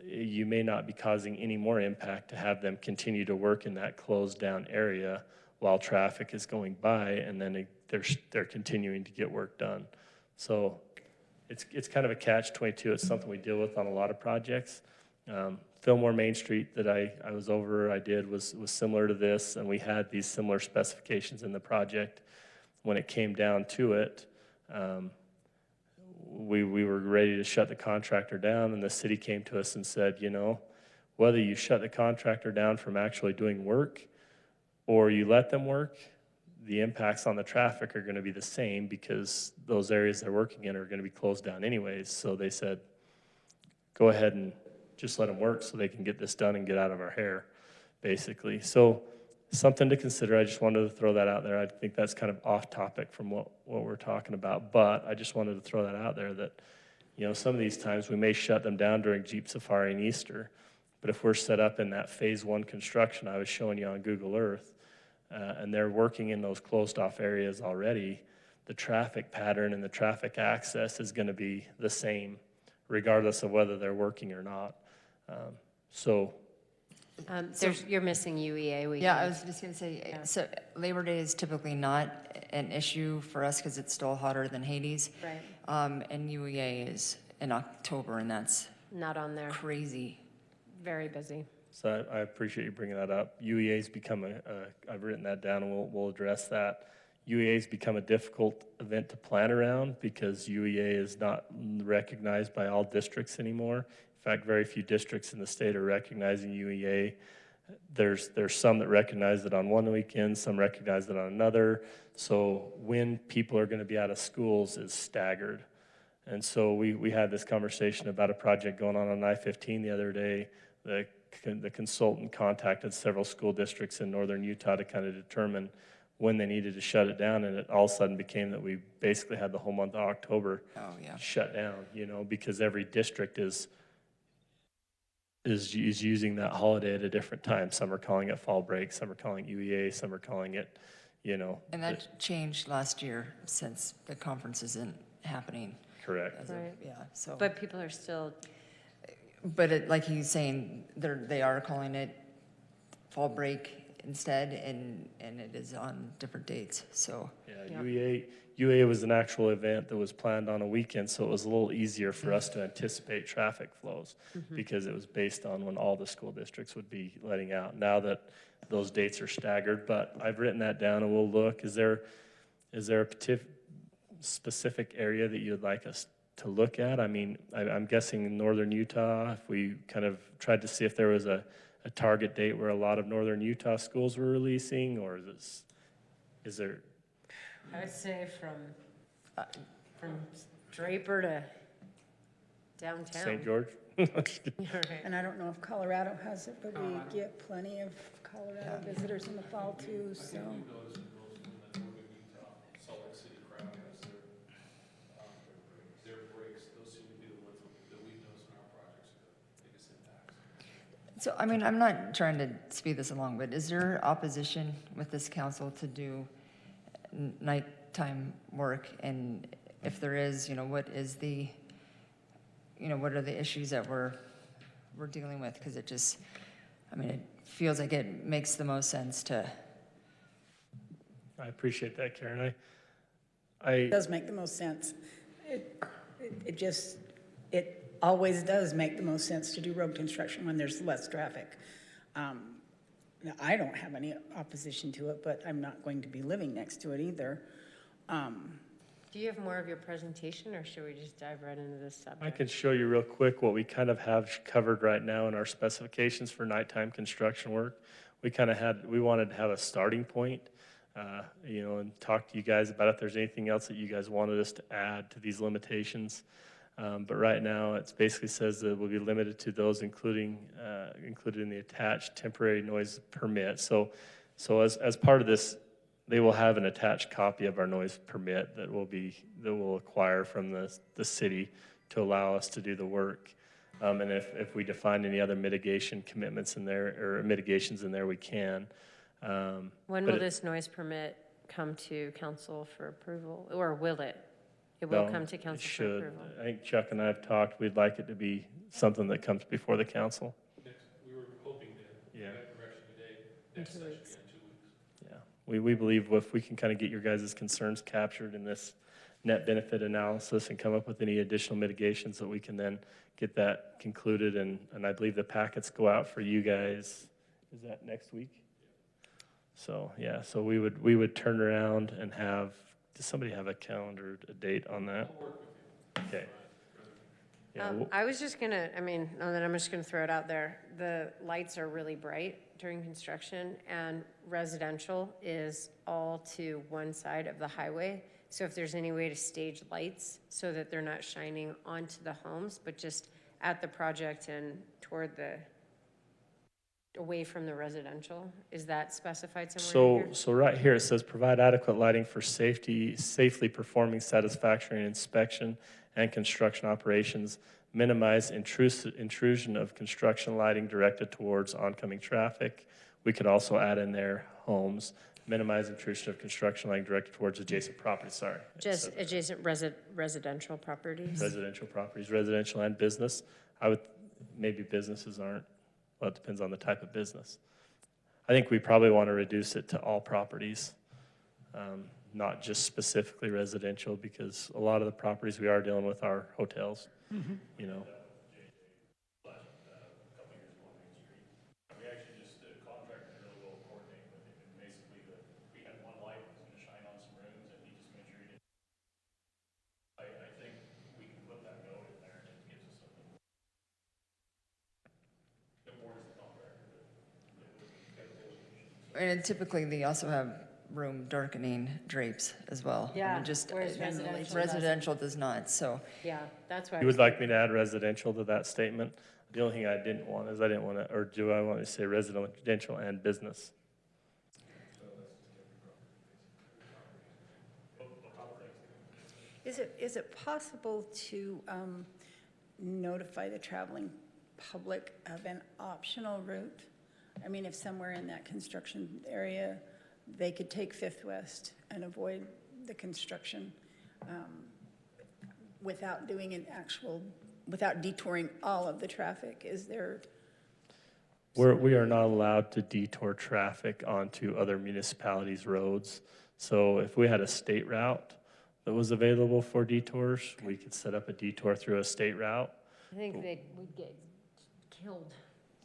you may not be causing any more impact to have them continue to work in that closed down area while traffic is going by, and then they're continuing to get work done. So it's kind of a catch-22. It's something we deal with on a lot of projects. Fillmore Main Street that I did was similar to this, and we had these similar specifications in the project. When it came down to it, we were ready to shut the contractor down, and the city came to us and said, you know, whether you shut the contractor down from actually doing work or you let them work, the impacts on the traffic are going to be the same because those areas they're working in are going to be closed down anyways. So they said, go ahead and just let them work so they can get this done and get out of our hair, basically. So something to consider. I just wanted to throw that out there. I think that's kind of off topic from what we're talking about, but I just wanted to throw that out there that, you know, some of these times we may shut them down during Jeep Safari and Easter, but if we're set up in that phase 1 construction I was showing you on Google Earth, and they're working in those closed off areas already, the traffic pattern and the traffic access is going to be the same regardless of whether they're working or not. You're missing UEA weekend. Yeah, I was just gonna say, so Labor Day is typically not an issue for us because it's still hotter than Hades. Right. And UEA is in October, and that's Not on there. crazy. Very busy. So I appreciate you bringing that up. UEA's become I've written that down and we'll address that. UEA's become a difficult event to plan around because UEA is not recognized by all districts anymore. In fact, very few districts in the state are recognizing UEA. There's some that recognize it on one weekend, some recognize it on another. So when people are going to be out of schools is staggered. And so we had this conversation about a project going on I-15 the other day. The consultant contacted several school districts in northern Utah to kind of determine when they needed to shut it down, and it all of a sudden became that we basically had the whole month of October shut down, you know, because every district is using that holiday at a different time. Some are calling it fall break, some are calling UEA, some are calling it, you know. And that changed last year since the conference isn't happening. Correct. Right. So. But people are still, But like he's saying, they are calling it fall break instead, and it is on different dates, so. Yeah, UEA was an actual event that was planned on a weekend, so it was a little easier for us to anticipate traffic flows because it was based on when all the school districts would be letting out. Now that those dates are staggered, but I've written that down and we'll look. Is there a specific area that you'd like us to look at? I mean, I'm guessing in northern Utah, if we kind of tried to see if there was a target date where a lot of northern Utah schools were releasing, or is there? I would say from Draper to downtown. St. George? And I don't know if Colorado has it, but we get plenty of Colorado visitors in the fall too, so. Salt Lake City crowd has their breaks. Those seem to be the ones that we've noticed in our projects are the biggest impacts. So, I mean, I'm not trying to speed this along, but is there opposition with this council to do nighttime work? And if there is, you know, what are the issues that we're dealing with? Because it just, I mean, it feels like it makes the most sense to. I appreciate that, Karen. It does make the most sense. It always does make the most sense to do road construction when there's less traffic. Now, I don't have any opposition to it, but I'm not going to be living next to it either. Do you have more of your presentation, or should we just dive right into this subject? I can show you real quick what we kind of have covered right now in our specifications for nighttime construction work. We wanted to have a starting point, you know, and talk to you guys about if there's anything else that you guys wanted us to add to these limitations. But right now, it basically says that it will be limited to those included in the attached temporary noise permit. So as part of this, they will have an attached copy of our noise permit that will acquire from the city to allow us to do the work. And if we define any other mitigation commitments in there or mitigations in there, we can. When will this noise permit come to council for approval, or will it? It will come to council for approval. I think Chuck and I have talked. We'd like it to be something that comes before the council. We were hoping to get that direction today, next session in 2 weeks. Yeah, we believe if we can kind of get your guys' concerns captured in this net benefit analysis and come up with any additional mitigations, that we can then get that concluded, and I believe the packets go out for you guys, is that next week? So, yeah, so we would turn around and does somebody have a calendar, a date on that? Okay. Yeah, I was just gonna, I'm just gonna throw it out there. The lights are really bright during construction, and residential is all to one side of the highway. So if there's any way to stage lights so that they're not shining onto the homes, but just at the project and toward away from the residential, is that specified somewhere in here? So right here, it says, provide adequate lighting for safely performing satisfactory inspection and construction operations, minimize intrusion of construction lighting directed towards oncoming traffic. We could also add in there homes, minimize intrusion of construction lighting directed towards adjacent properties, sorry. Just adjacent residential properties? Residential properties, residential and business. Maybe businesses aren't, well, it depends on the type of business. I think we probably want to reduce it to all properties, not just specifically residential, because a lot of the properties we are dealing with are hotels, you know. We actually just, the contractor really well coordinated with him, and basically we had one light that was gonna shine on some rooms, and he just made sure he did. I think we can put that note in there, and it gives us something. The board is the contractor, but And typically, they also have room darkening drapes as well. I mean, Yeah, just whereas residential doesn't. residential does not, so. Yeah, that's why. You would like me to add residential to that statement? The only thing I didn't want is or do I want to say residential and business? Is it possible to notify the traveling public of an optional route? I mean, if somewhere in that construction area, they could take Fifth West and avoid the construction without doing without detouring all of the traffic, is there? We are not allowed to detour traffic onto other municipalities' roads. So if we had a state route that was available for detours, we could set up a detour through a state route. I think we'd get killed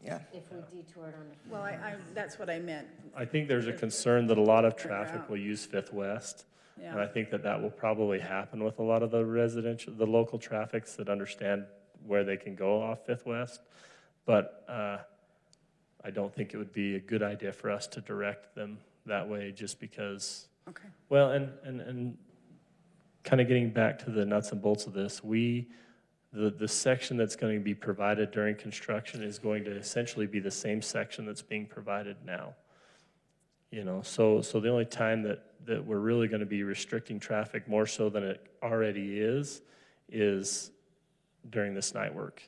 Yeah. if we detoured on the. Well, that's what I meant. I think there's a concern that a lot of traffic will use Fifth West. And I Yeah, think that will probably happen with a lot of the local traffics that understand where they can go off Fifth West. But I don't think it would be a good idea for us to direct them that way, just because. okay. Well, and kind of getting back to the nuts and bolts of this, the section that's going to be provided during construction is going to essentially be the same section that's being provided now. You know, so the only time that we're really going to be restricting traffic more so than it already is during this night work.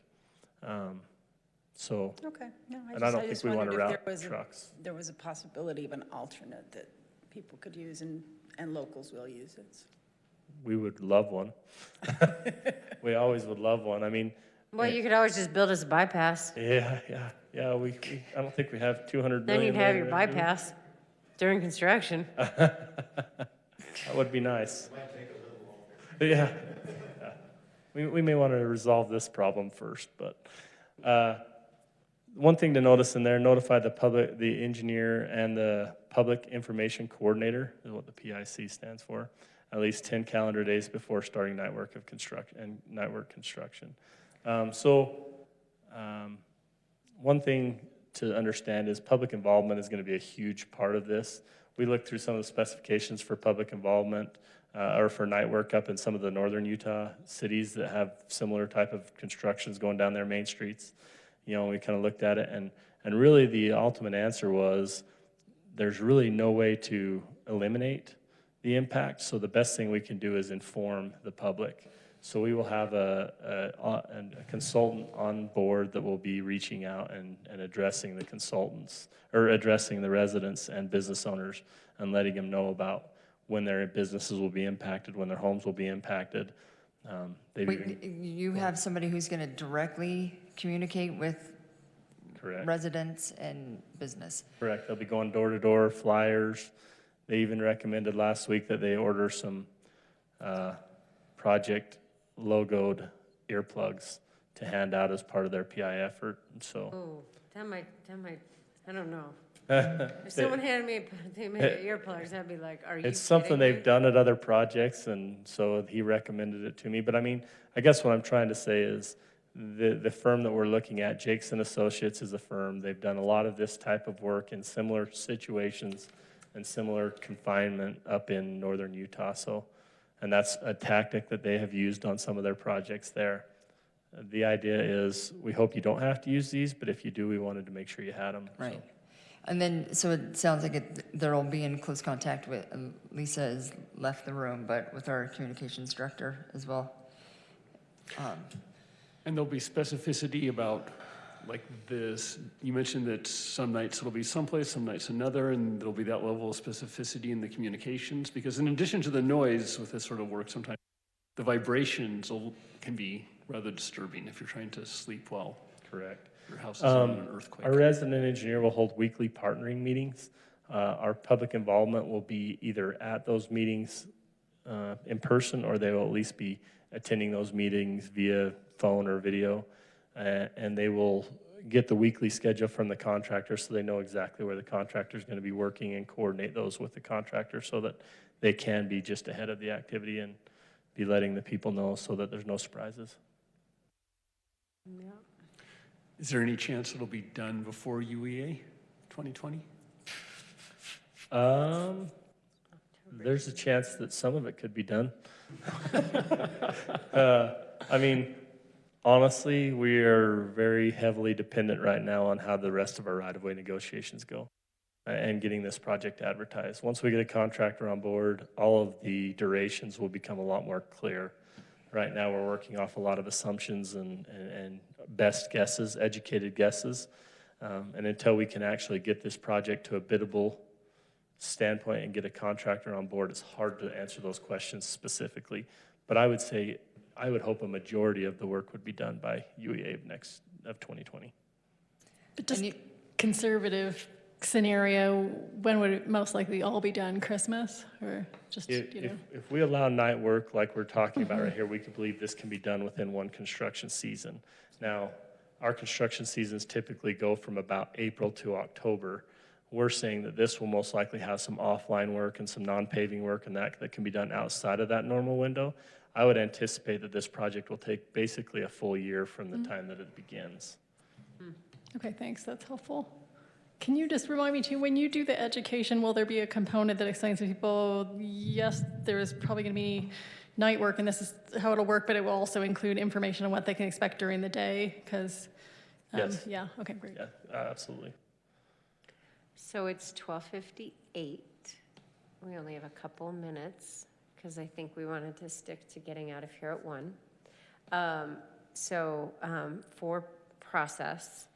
So, Okay, no, and I don't think just we want to wondered if route trucks. there was a possibility of an alternate that people could use and locals will use it. We would love one. We always would love one. I mean, Well, you could always just build us a bypass. yeah. We I don't think we have 200 Then million. you'd have your there, do we? bypass during construction. That would be nice. Yeah. We may want to resolve this problem first, but one thing to notice in there, notify the engineer and the public information coordinator, is what the PIC stands for, at least 10 calendar days before starting night work construction. One thing to understand is public involvement is going to be a huge part of this. We looked through some of the specifications for public involvement or for night work up in some of the northern Utah cities that have similar type of constructions going down their main streets. You know, we kind of looked at it, and really the ultimate answer was there's really no way to eliminate the impact. So the best thing we can do is inform the public. So we will have a consultant on board that will be reaching out and addressing the consultants, or addressing the residents and business owners, and letting them know about when their businesses will be impacted, when their homes will be impacted. You have somebody who's going to directly communicate with Correct. residents and business. Correct. They'll be going door to door, flyers, They even recommended last week that they order some project logoed earplugs to hand out as part of their PI effort. And so Oh, that might, I don't know. If someone handed me earplugs, I'd be like, are you it's something kidding me? they've done at other projects, and so he recommended it to me. But I mean, I guess what I'm trying to say is the firm that we're looking at, Jakes and Associates, is a firm. They've done a lot of this type of work in similar situations and similar confinement up in northern Utah. So, and that's a tactic that they have used on some of their projects there. The idea is we hope you don't have to use these, but if you do, we wanted to make sure you had them. Right. So. And then, so it sounds like they'll be in close contact with, Lisa has left the room, but with our communications director as well. And there'll be specificity about, like this, you mentioned that some nights it'll be someplace, some nights another, and there'll be that level of specificity in the communications, because in addition to the noise with this sort of work, sometimes the vibrations can be rather disturbing if you're trying to sleep well. Correct. Your house is in an earthquake. Our resident engineer will hold weekly partnering meetings. Our public involvement will be either at those meetings in person, or they will at least be attending those meetings via phone or video. And they will get the weekly schedule from the contractor so they know exactly where the contractor is going to be working and coordinate those with the contractor so that they can be just ahead of the activity and be letting the people know so that there's no surprises. Yeah. Is there any chance it'll be done before UEA 2020? There's a chance that some of it could be done. I mean, honestly, we are very heavily dependent right now on how the rest of our right-of-way negotiations go and getting this project advertised. Once we get a contractor on board, all of the durations will become a lot more clear. Right now, we're working off a lot of assumptions and best guesses, educated guesses. And until we can actually get this project to a biddable standpoint and get a contractor on board, it's hard to answer those questions specifically. But I would say, I would hope a majority of the work would be done by UEA of 2020. But just conservative scenario, when would it most likely all be done? Christmas, or just, If we allow night work like we're talking about right here, we can believe this can be done within one construction season. Now, our construction seasons typically go from about April to October. We're saying that this will most likely have some offline work and some non-paving work and that can be done outside of that normal window. I would anticipate that this project will take basically a full year from the time that it begins. Okay, thanks, that's helpful. Can you just remind me too, when you do the education, will there be a component that explains to people, yes, there is probably going to be night work and this is how it'll work, but it will also include information on what they can expect during the day? Because, yes. Yeah, okay, great. Yeah, absolutely. So it's 12:58. We only have a couple minutes because I think we wanted to stick to getting out of here at 1. For process,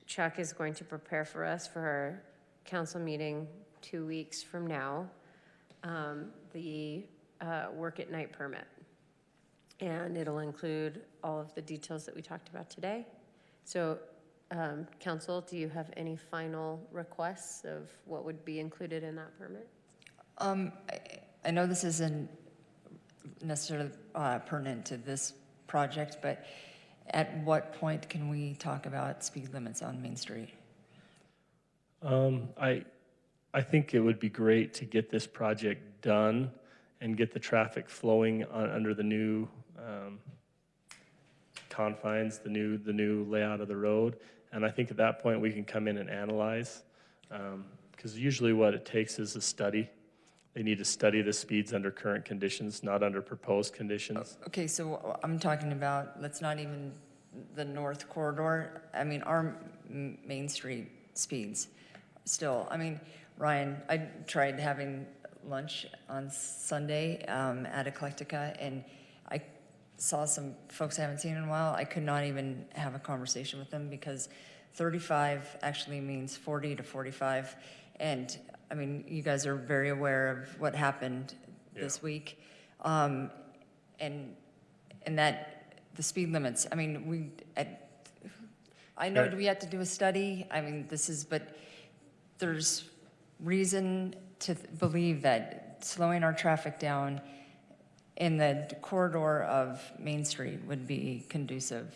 Chuck is going to prepare for us for our council meeting 2 weeks from now, the work at night permit. And it'll include all of the details that we talked about today. So, council, do you have any final requests of what would be included in that permit? I know this isn't necessarily pertinent to this project, but at what point can we talk about speed limits on Main Street? I think it would be great to get this project done and get the traffic flowing under the new confines, the new layout of the road. And I think at that point we can come in and analyze, because usually what it takes is a study. They need to study the speeds under current conditions, not under proposed conditions. Okay, so I'm talking about, let's not even the north corridor. I mean, our Main Street speeds still. I mean, Ryan, I tried having lunch on Sunday at Eclectica, and I saw some folks I haven't seen in a while. I could not even have a conversation with them because 35 actually means 40 to 45. And I mean, you guys are very aware of what happened this week. And that the speed limits, I mean, I know we have to do a study. I mean, but there's reason to believe that slowing our traffic down in the corridor of Main Street would be conducive?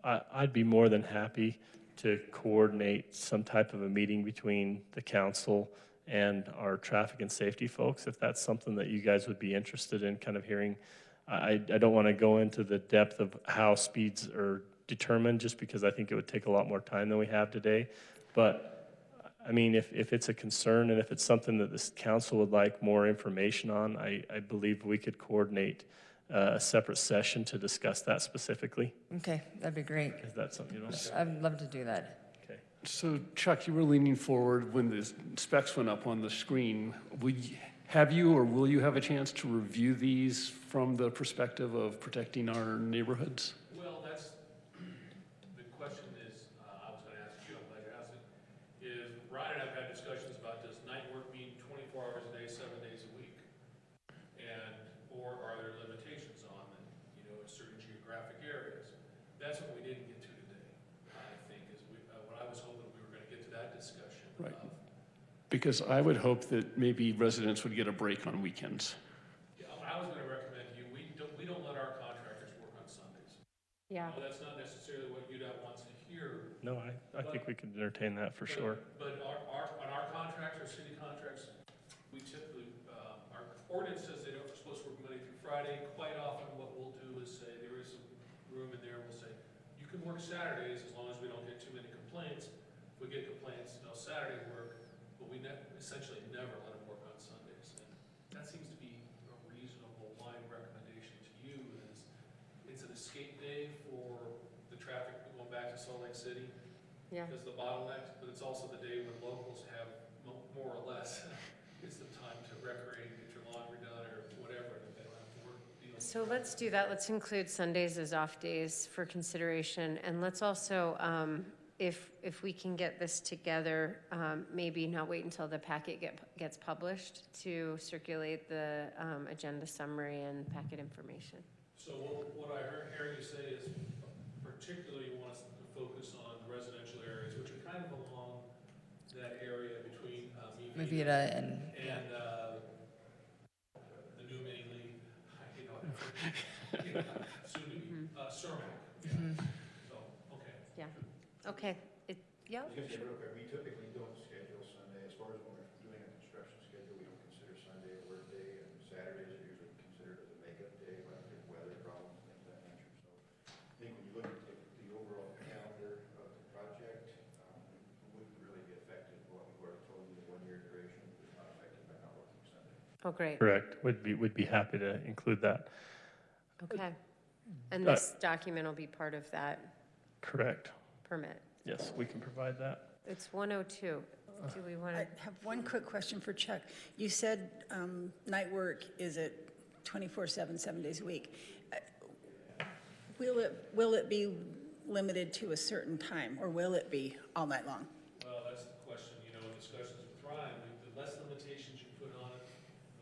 I'd be more than happy to coordinate some type of a meeting between the council and our traffic and safety folks, if that's something that you guys would be interested in kind of hearing. I don't want to go into the depth of how speeds are determined, just because I think it would take a lot more time than we have today. But I mean, if it's a concern and if it's something that this council would like more information on, I believe we could coordinate a separate session to discuss that specifically. Okay, that'd be great. Is that something you want? I'd love to do that. Okay. So Chuck, you were leaning forward when the specs went up on the screen. Have you or will you have a chance to review these from the perspective of protecting our neighborhoods? Well, that's, the question is, I was gonna ask you, I'm glad you asked it, is Ryan and I've had discussions about, does night work mean 24 hours a day, 7 days a week? And, or are there limitations on, certain geographic areas? That's what we didn't get to today, I think, is what I was hoping we were gonna get to that discussion. Right. Because I would hope that maybe residents would get a break on weekends. Yeah, I was gonna recommend to you, we don't let our contractors work on Sundays. Yeah. Well, that's not necessarily what UDOT wants to hear. No, I think we can entertain that for sure. But on our contracts, our city contracts, we typically, our ordinance says they don't, we're supposed to work Monday through Friday. Quite often, what we'll do is say, there is some room in there, we'll say, you can work Saturdays as long as we don't get too many complaints. If we get complaints, no Saturday work, but we essentially never let them work on Sundays. And that seems to be a reasonable line recommendation to you, is it's an escape day for the traffic going back to Salt Lake City. Yeah. Because the bottlenecks, but it's also the day when locals have more or less, it's the time to recreate, get your laundry done or whatever, and they don't have to work. So let's do that. Let's include Sundays as off days for consideration. And let's also, if we can get this together, maybe not wait until the packet gets published to circulate the agenda summary and packet information. So what I heard you say is particularly you want us to focus on the residential areas, which are kind of along that area between Mavita and the new main league, soon to be, Cermak. So, okay. Yeah. Okay. Yeah. I was gonna say real quick, we typically don't schedule Sunday, as far as when we're doing a construction schedule, we don't consider Sunday a work day, and Saturdays are usually considered as a makeup day, but if there's weather problems, things of that nature. So I think when you look at the overall calendar of the project, it wouldn't really be affected, what we've already told you, the 1-year duration is not affected by not working Sunday. Oh, great. Correct. Would be happy to include that. Okay. And this document will be part of that Correct. permit. Yes, we can provide that. It's 102. Do we want I to? have one quick question for Chuck. You said night work is at 24/7, 7 days a week. Will it be limited to a certain time, or will it be all night long? Well, that's the question, in discussions with Ryan, the less limitations you put on it,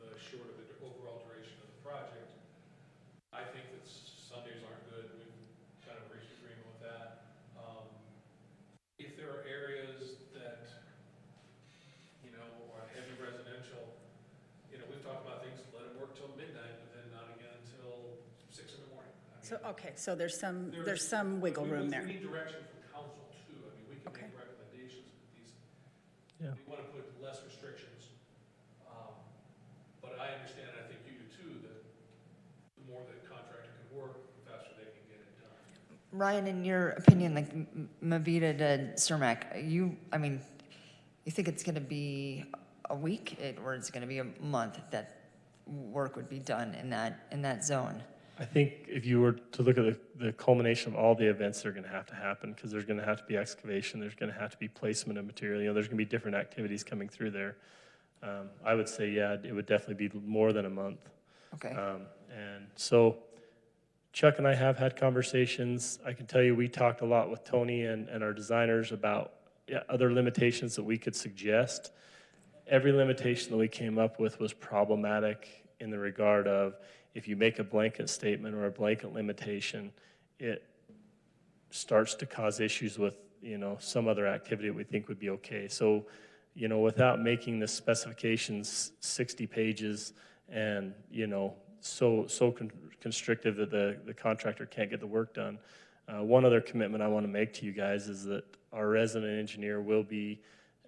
the shorter the overall duration of the project. I think that Sundays aren't good, we've kind of reached agreement with that. If there are areas that, are heavy residential, we've talked about things, let them work till midnight, but then not again until 6 in the morning. So, okay, so there's some wiggle room there. We need direction from council too, we can Okay. make recommendations, but Yeah. we want to put less restrictions. But I understand, I think you do too, that the more the contractor can work, the faster they can get it done. Ryan, in your opinion, like Mavita to Cermak, you think it's going to be a week or it's going to be a month that work would be done in that zone? I think if you were to look at the culmination of all the events that are going to happen, because there's going to have to be excavation, there's going to have to be placement of material, there's going to be different activities coming through there. I would say, yeah, it would definitely be more than a month. Okay. And so Chuck and I have had conversations. I can tell you we talked a lot with Tony and our designers about other limitations that we could suggest. Every limitation that we came up with was problematic in the regard of if you make a blanket statement or a blanket limitation, it starts to cause issues with, some other activity that we think would be okay. So, without making the specifications 60 pages and, so constrictive that the contractor can't get the work done. One other commitment I want to make to you guys is that our resident engineer will be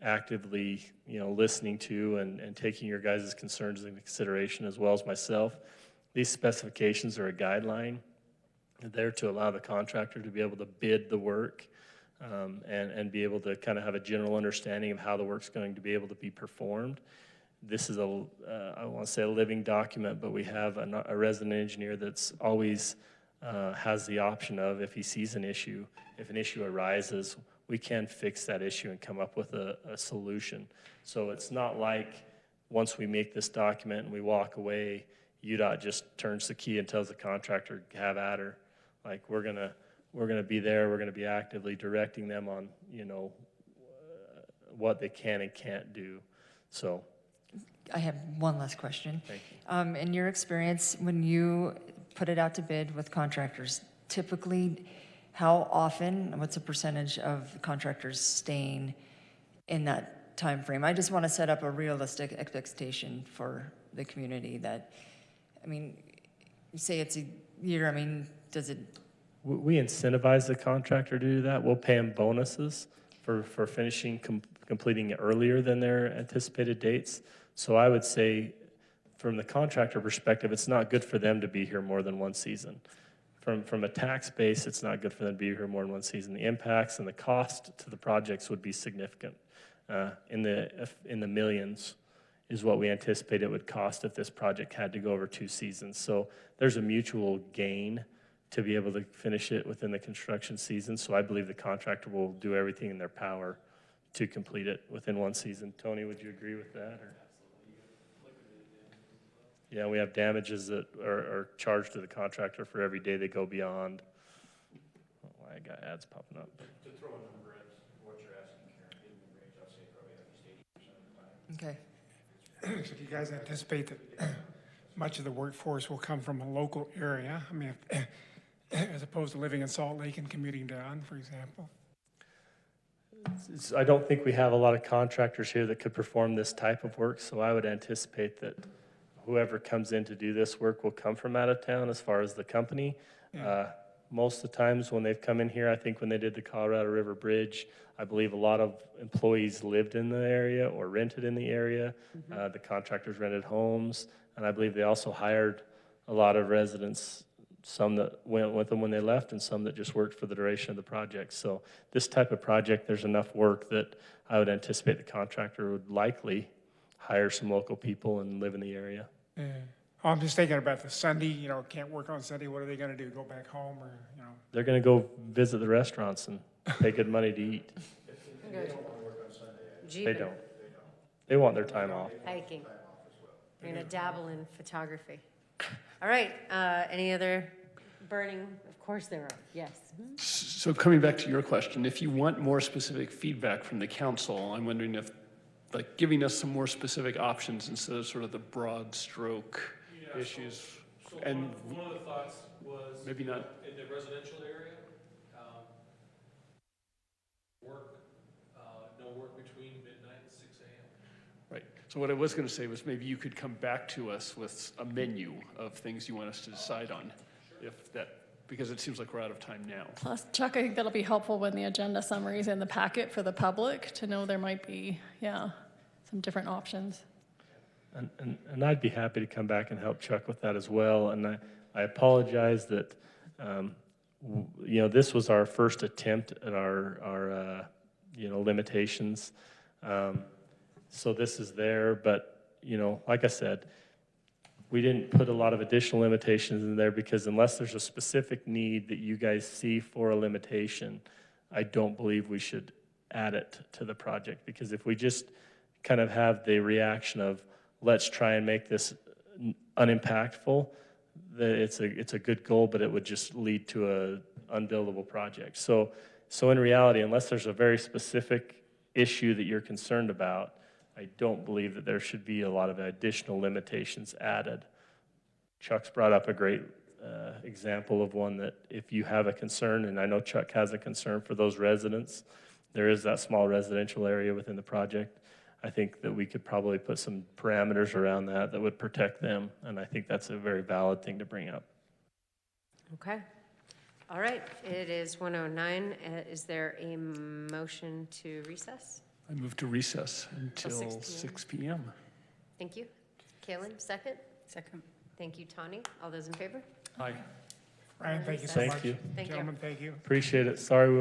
actively, listening to and taking your guys' concerns into consideration, as well as myself. These specifications are a guideline. They're there to allow the contractor to be able to bid the work, and be able to kind of have a general understanding of how the work's going to be able to be performed. This is I want to say a living document, but we have a resident engineer that's always has the option of, if he sees an issue, if an issue arises, we can fix that issue and come up with a solution. So it's not like once we make this document and we walk away, UDOT just turns the key and tells the contractor, have at her. Like, we're gonna be there, we're gonna be actively directing them on, what they can and can't do. So. I have one last question. Thank you. In your experience, when you put it out to bid with contractors, typically, how often, what's the percentage of contractors staying in that time frame? I just want to set up a realistic expectation for the community that, you say it's a year, does it? We incentivize the contractor to do that. We'll pay them bonuses for finishing, completing earlier than their anticipated dates. So I would say, from the contractor perspective, it's not good for them to be here more than one season. From a tax base, it's not good for them to be here more than one season. The impacts and the cost to the projects would be significant. In the millions is what we anticipate it would cost if this project had to go over 2 seasons. So there's a mutual gain to be able to finish it within the construction season. So I believe the contractor will do everything in their power to complete it within 1 season. Tony, would you agree with that? Or? Yeah, we have damages that are charged to the contractor for every day they go beyond. Oh, I got ads popping up. To throw a number at what you're asking, Karen, in the range, I'll say probably at least 80% of the time. Okay. So do you guys anticipate that much of the workforce will come from a local area? As opposed to living in Salt Lake and commuting down, for example? I don't think we have a lot of contractors here that could perform this type of work, so I would anticipate that whoever comes in to do this work will come from out of town as far as the company. Yeah. Most of the times when they've come in here, I think when they did the Colorado River Bridge, I believe a lot of employees lived in the area or rented in the area. The contractors rented homes, and I believe they also hired a lot of residents, some that went with them when they left and some that just worked for the duration of the project. So this type of project, there's enough work that I would anticipate the contractor would likely hire some local people and live in the area. Yeah. I'm just thinking about the Sunday, can't work on Sunday. What are they going to do? Go back home or, They're going to go visit the restaurants and pay good money to eat. They don't want to work on Sunday. They don't. They want their time off. Hiking. We're going to dabble in photography. All right, any other burning? Of course there are, yes. So coming back to your question, if you want more specific feedback from the council, I'm wondering if, giving us some more specific options instead of sort of the broad stroke issues. So And one of the thoughts was maybe not. In the residential area, no work between midnight and 6 a.m. Right. So what I was going to say was maybe you could come back to us with a menu of things you want us to decide on, because it seems like we're out of time now. Plus, Chuck, I think that'll be helpful when the agenda summary is in the packet for the public to know there might be, some different options. And I'd be happy to come back and help Chuck with that as well. And I apologize that, this was our first attempt at our limitations. So this is there, but, like I said, we didn't put a lot of additional limitations in there because unless there's a specific need that you guys see for a limitation, I don't believe we should add it to the project. Because if we just kind of have the reaction of, let's try and make this unimpactful, it's a good goal, but it would just lead to an unbuildable project. So in reality, unless there's a very specific issue that you're concerned about, I don't believe that there should be a lot of additional limitations added. Chuck's brought up a great example of one that if you have a concern, and I know Chuck has a concern for those residents, there is that small residential area within the project. I think that we could probably put some parameters around that would protect them, and I think that's a very valid thing to bring up. Okay. All right, it is 1:09. Is there a motion to recess? I move to recess until 6 p.m. 6 p.m. Thank you. Kaylin, second? Second. Thank you, Tawny. All those in favor? Aye. Ryan, thank you so Thank much. you. Thank you. Gentlemen, thank you. Appreciate it. Sorry we